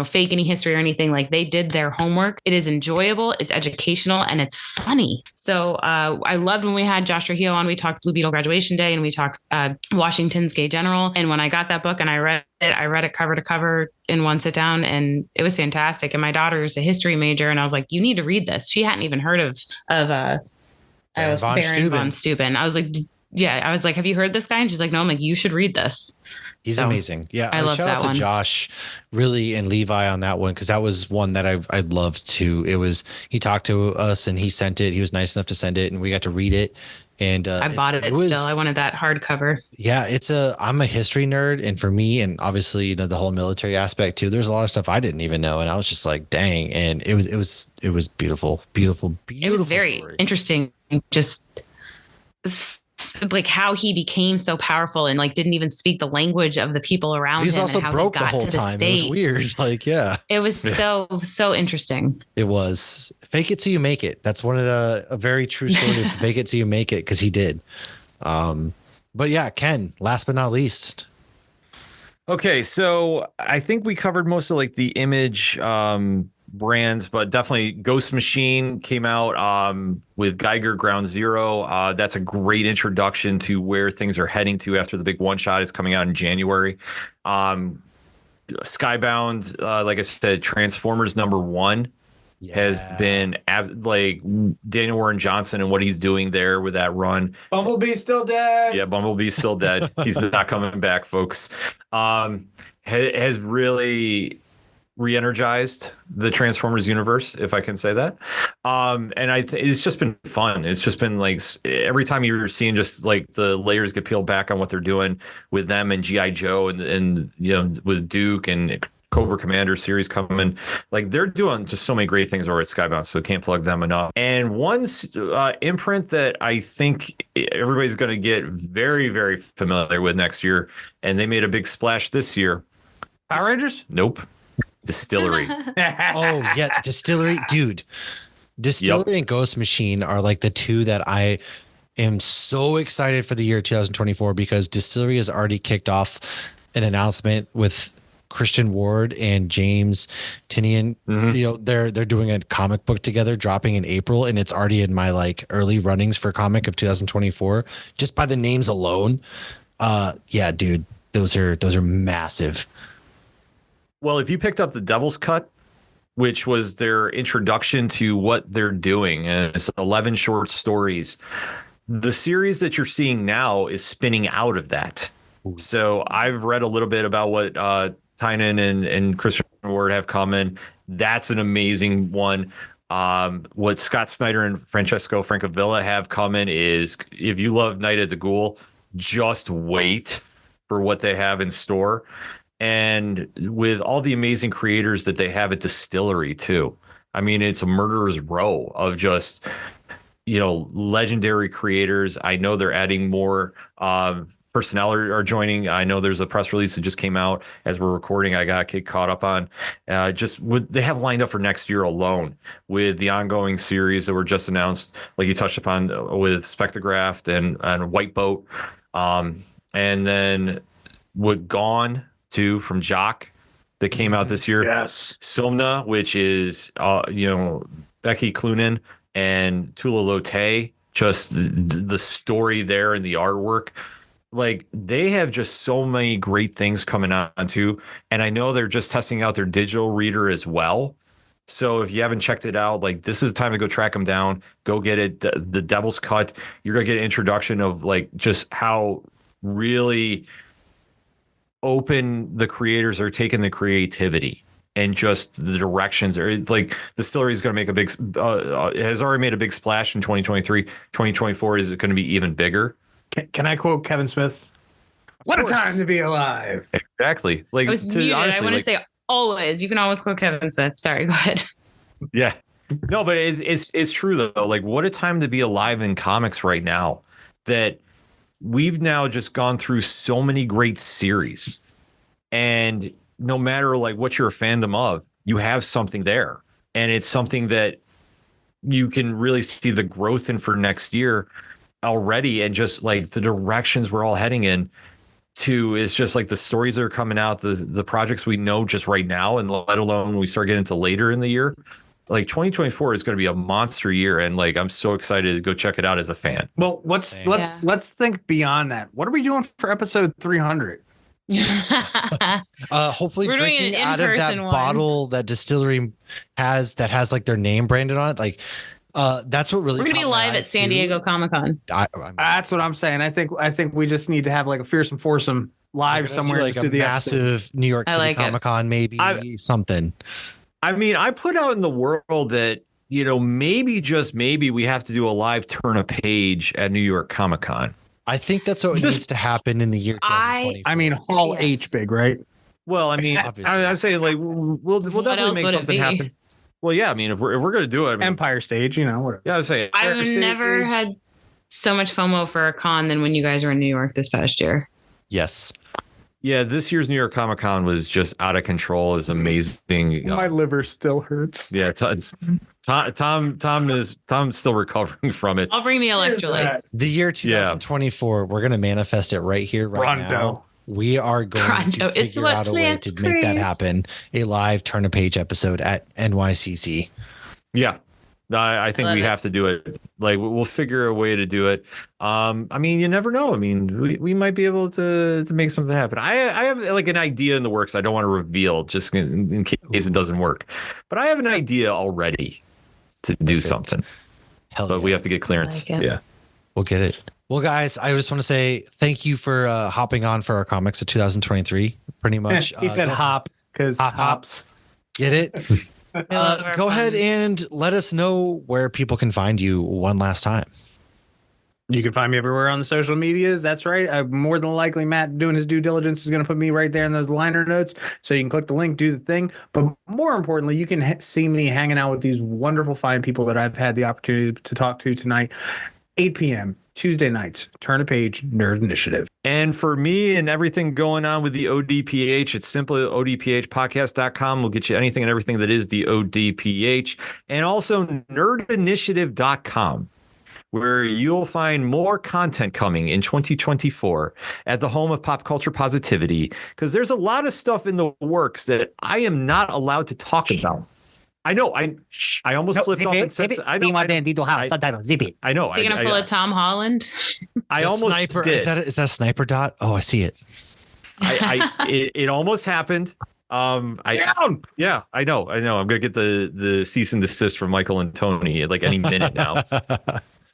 fake any history or anything. Like, they did their homework. It is enjoyable, it's educational, and it's funny. So I loved when we had Josh Trujillo on. We talked Blue Beetle Graduation Day, and we talked Washington's Gay General. And when I got that book and I read it cover to cover in one sit down, and it was fantastic. And my daughter's a history major, and I was like, you need to read this. She hadn't even heard of Baron von Steuben. I was like, have you heard this guy? And she's like, no. I'm like, you should read this. He's amazing. Yeah. I love shout that out to one. Josh really and Levi on that one, because that was one that I loved too. He talked to us and he sent it. He was nice enough to send it, and we got to read it. And I bought it still. I wanted that hardcover. Yeah, I'm a history nerd, and for me, and obviously the whole military aspect too, there's a lot of stuff I didn't even know, and I was just like, dang. And it was beautiful. It was very interesting. Just like how he became so powerful and like didn't even speak the language of the people around him. He's also and how broke he the got whole to time. States. It was weird. Like, yeah, it was so interesting. It was. Fake it till you make it. That's one of a very true story of fake it till you make it, because he did. But yeah, Ken, last but not least. Okay, so I think we covered most of like the Image brands, but definitely Ghost Machine came out with Geiger Ground Zero. That's a great introduction to where things are heading to after the big one shot is coming out in January. Skybound, like I said, Transformers #1 has been like Daniel Warren Johnson and what he's doing there with that run. Bumblebee's still dead. Yeah, Bumblebee's still dead. He's not coming back, folks. Has really re-energized the Transformers universe, if I can say that. And it's just been fun. It's just been like every time you're seeing just like the layers get peeled back on what they're doing with them and G.I. Joe and with Duke and Cobra Commander series coming. Like they're doing just so many great things over at Skybound, so can't plug them enough. And one imprint that I think everybody's going to get very, very familiar with next year, and they made a big splash this year. Power Rangers? Nope. Distillery. Oh yeah, Distillery, dude. Distillery and Ghost Machine are like the two that I am so excited for the year 2024 because Distillery has already kicked off an announcement with Christian Ward and James Tinian. You know, they're doing a comic book together, dropping in April, and it's already in my like early runnings for comic of 2024 just by the names alone. Yeah, dude, those are massive. Well, if you picked up the Devil's Cut, which was their introduction to what they're doing, and it's 11 short stories, the series that you're seeing now is spinning out of that. So I've read a little bit about what Tynan and Christian Ward have coming. That's an amazing one. What Scott Snyder and Francesco Francavilla have coming is, if you love Night of the Ghoul, just wait for what they have in store. And with all the amazing creators that they have at Distillery too. I mean, it's a murderer's row of just, you know, legendary creators. I know they're adding more personnel are joining. I know there's a press release that just came out as we're recording. I got caught up on just what they have lined up for next year alone with the ongoing series that were just announced, like you touched upon with Spectrograph and White Boat. And then what Gone too from Jock that came out this year. Yes. Somna, which is you know, Becky Cloonan and Tula Lotay, just the story there and the artwork. Like they have just so many great things coming on too. And I know they're just testing out their digital reader as well. So if you haven't checked it out, like this is the time to go track them down, go get it. The Devil's Cut, you're going to get an introduction of like just how really open the creators are taking the creativity and just the directions are like Distillery is going to make a big has already made a big splash in 2023. 2024 is going to be even bigger. Can I quote Kevin Smith? What a time to be alive. Exactly. Like I was muted. Honestly, I want to say always. You can always quote Kevin Smith. Sorry, go ahead. Yeah. No, but it's true though. Like what a time to be alive in comics right now, that we've now just gone through so many great series, and no matter like what you're a fandom of, you have something there, and it's something that you can really see the growth in for next year already, and just like the directions we're all heading in to is just like the stories that are coming out, the projects we know just right now, and let alone when we start getting into later in the year. Like 2024 is going to be a monster year, and like I'm so excited to go check it out as a fan. Well, let's think beyond that. What are we doing for episode 300? Hopefully We're doing drinking an out of that in-person one. bottle that Distillery has that has like their name branded on it. Like that's what really We're gonna be caught my live eye, at San too. Diego Comic-Con. That's what I'm saying. I think we just need to have like a fearsome foursome live somewhere. like Just a do the massive New York I City like it. Comic-Con, maybe something. I mean, I put out in the world that, you know, maybe just maybe we have to do a live turn a page at New York Comic Con. I think that's what needs to happen in the year 2024. I mean, Hall Yes. H big, right? Well, I mean, Obviously. I'm saying like we'll definitely else make would it something be? happen. Well, yeah, I mean, if we're gonna do it, I mean, Empire Stage, you know, whatever. yeah, I was saying I've never had so much FOMO for a con than when you guys were in New York this past year. Yes. Yeah, this year's New York Comic Con was just out of control. It was amazing. My liver still hurts. Yeah, Tom's still recovering from it. I'll bring the Here's electrolytes. The year 2024, we're going to manifest it right here, right now. Pronto. We are going Pronto. to It's figure what out a way plants to make that crave. happen. A live turn a page episode at NYCC. Yeah. I think Love we it. have to do it. Like we'll figure a way to do it. I mean, you never know. I mean, we might be able to make something happen. I have like an idea in the works. I don't want to reveal just in case it doesn't work, but I have an idea already to do something. Hell But yeah. we have to get clearance. I like it. Yeah. We'll get it. Well, guys, I just want to say thank you for hopping on for our comics of 2023. Pretty much. He said hop because hop. hops. Get it? We love our Go fun. ahead and let us know where people can find you one last time. You can find me everywhere on the social medias. That's right. More than likely, Matt doing his due diligence is going to put me right there in those liner notes. So you can click the link, do the thing. But more importantly, you can see me hanging out with these wonderful, fine people that I've had the opportunity to talk to tonight. 8 p.m. Tuesday nights, Turn a Page Nerd Initiative. And for me and everything going on with the ODPH, it's simply odphpodcast.com. We'll get you anything and everything that is the ODPH. And also nerdinitiative.com, where you'll find more content coming in 2024 at the home of pop culture positivity, because there's a lot of stuff in the works that I am not allowed to talk about. I know. I almost slipped off and said, I know. Zip it. I know. So you're gonna pull a Tom Holland? I almost sniper, did. Is that a sniper dot? Oh, I see it. It almost happened. Yeah, I know. I'm gonna get the cease and desist from Michael and Tony like any minute now.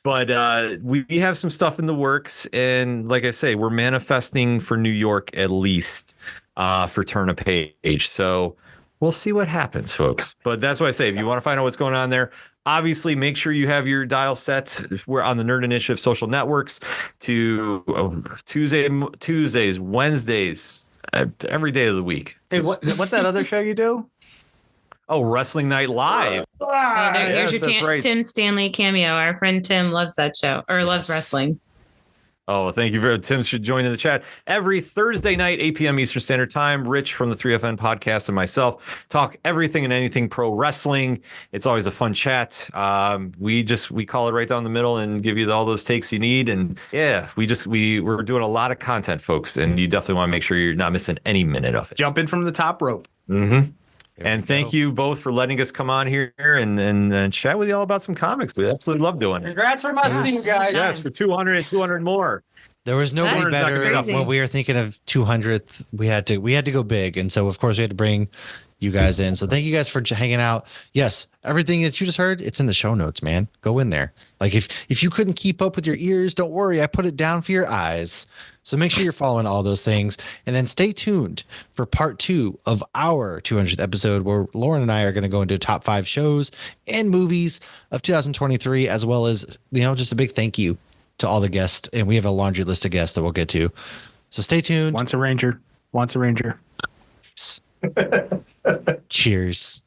But we have some stuff in the works, and like I say, we're manifesting for New York at least for Turn a Page. So we'll see what happens, folks. But that's why I say, if you want to find out what's going on there, obviously make sure you have your dial set. We're on the Nerd Initiative social networks to Tuesdays, Wednesdays, every day of the week. Hey, what's that other show you do? Oh, Wrestling Night Live. Here's your Tim Stanley cameo. Our friend Tim loves that show, or loves wrestling. Oh, thank you very much. Tim should join in the chat every Thursday night, 8 p.m. Eastern Standard Time. Rich from the 3FN podcast and myself talk everything and anything pro wrestling. It's always a fun chat. We call it right down the middle and give you all those takes you need. And yeah, we're doing a lot of content, folks, and you definitely want to make sure you're not missing any minute of it. Jump in from the top rope. Mm-hmm. And thank you both for letting us come on here and chat with you all about some comics. We absolutely love doing it. Congrats for musting, guys. Yes, for 200 and 200 more. There was nobody better when we were thinking of 200th. We had to go big, and so of course we had to bring you guys in. So thank you guys for hanging out. Yes, everything that you just heard, it's in the show notes, man. Go in there. Like if you couldn't keep up with your ears, don't worry. I put it down for your eyes. So make sure you're following all those things, and then stay tuned for part 2 of our 200th episode, where Lauren and I are going to go into top 5 shows and movies of 2023, as well as, just a big thank you to all the guests. And we have a laundry list of guests that we'll get to. So stay tuned. Once a Ranger. Cheers.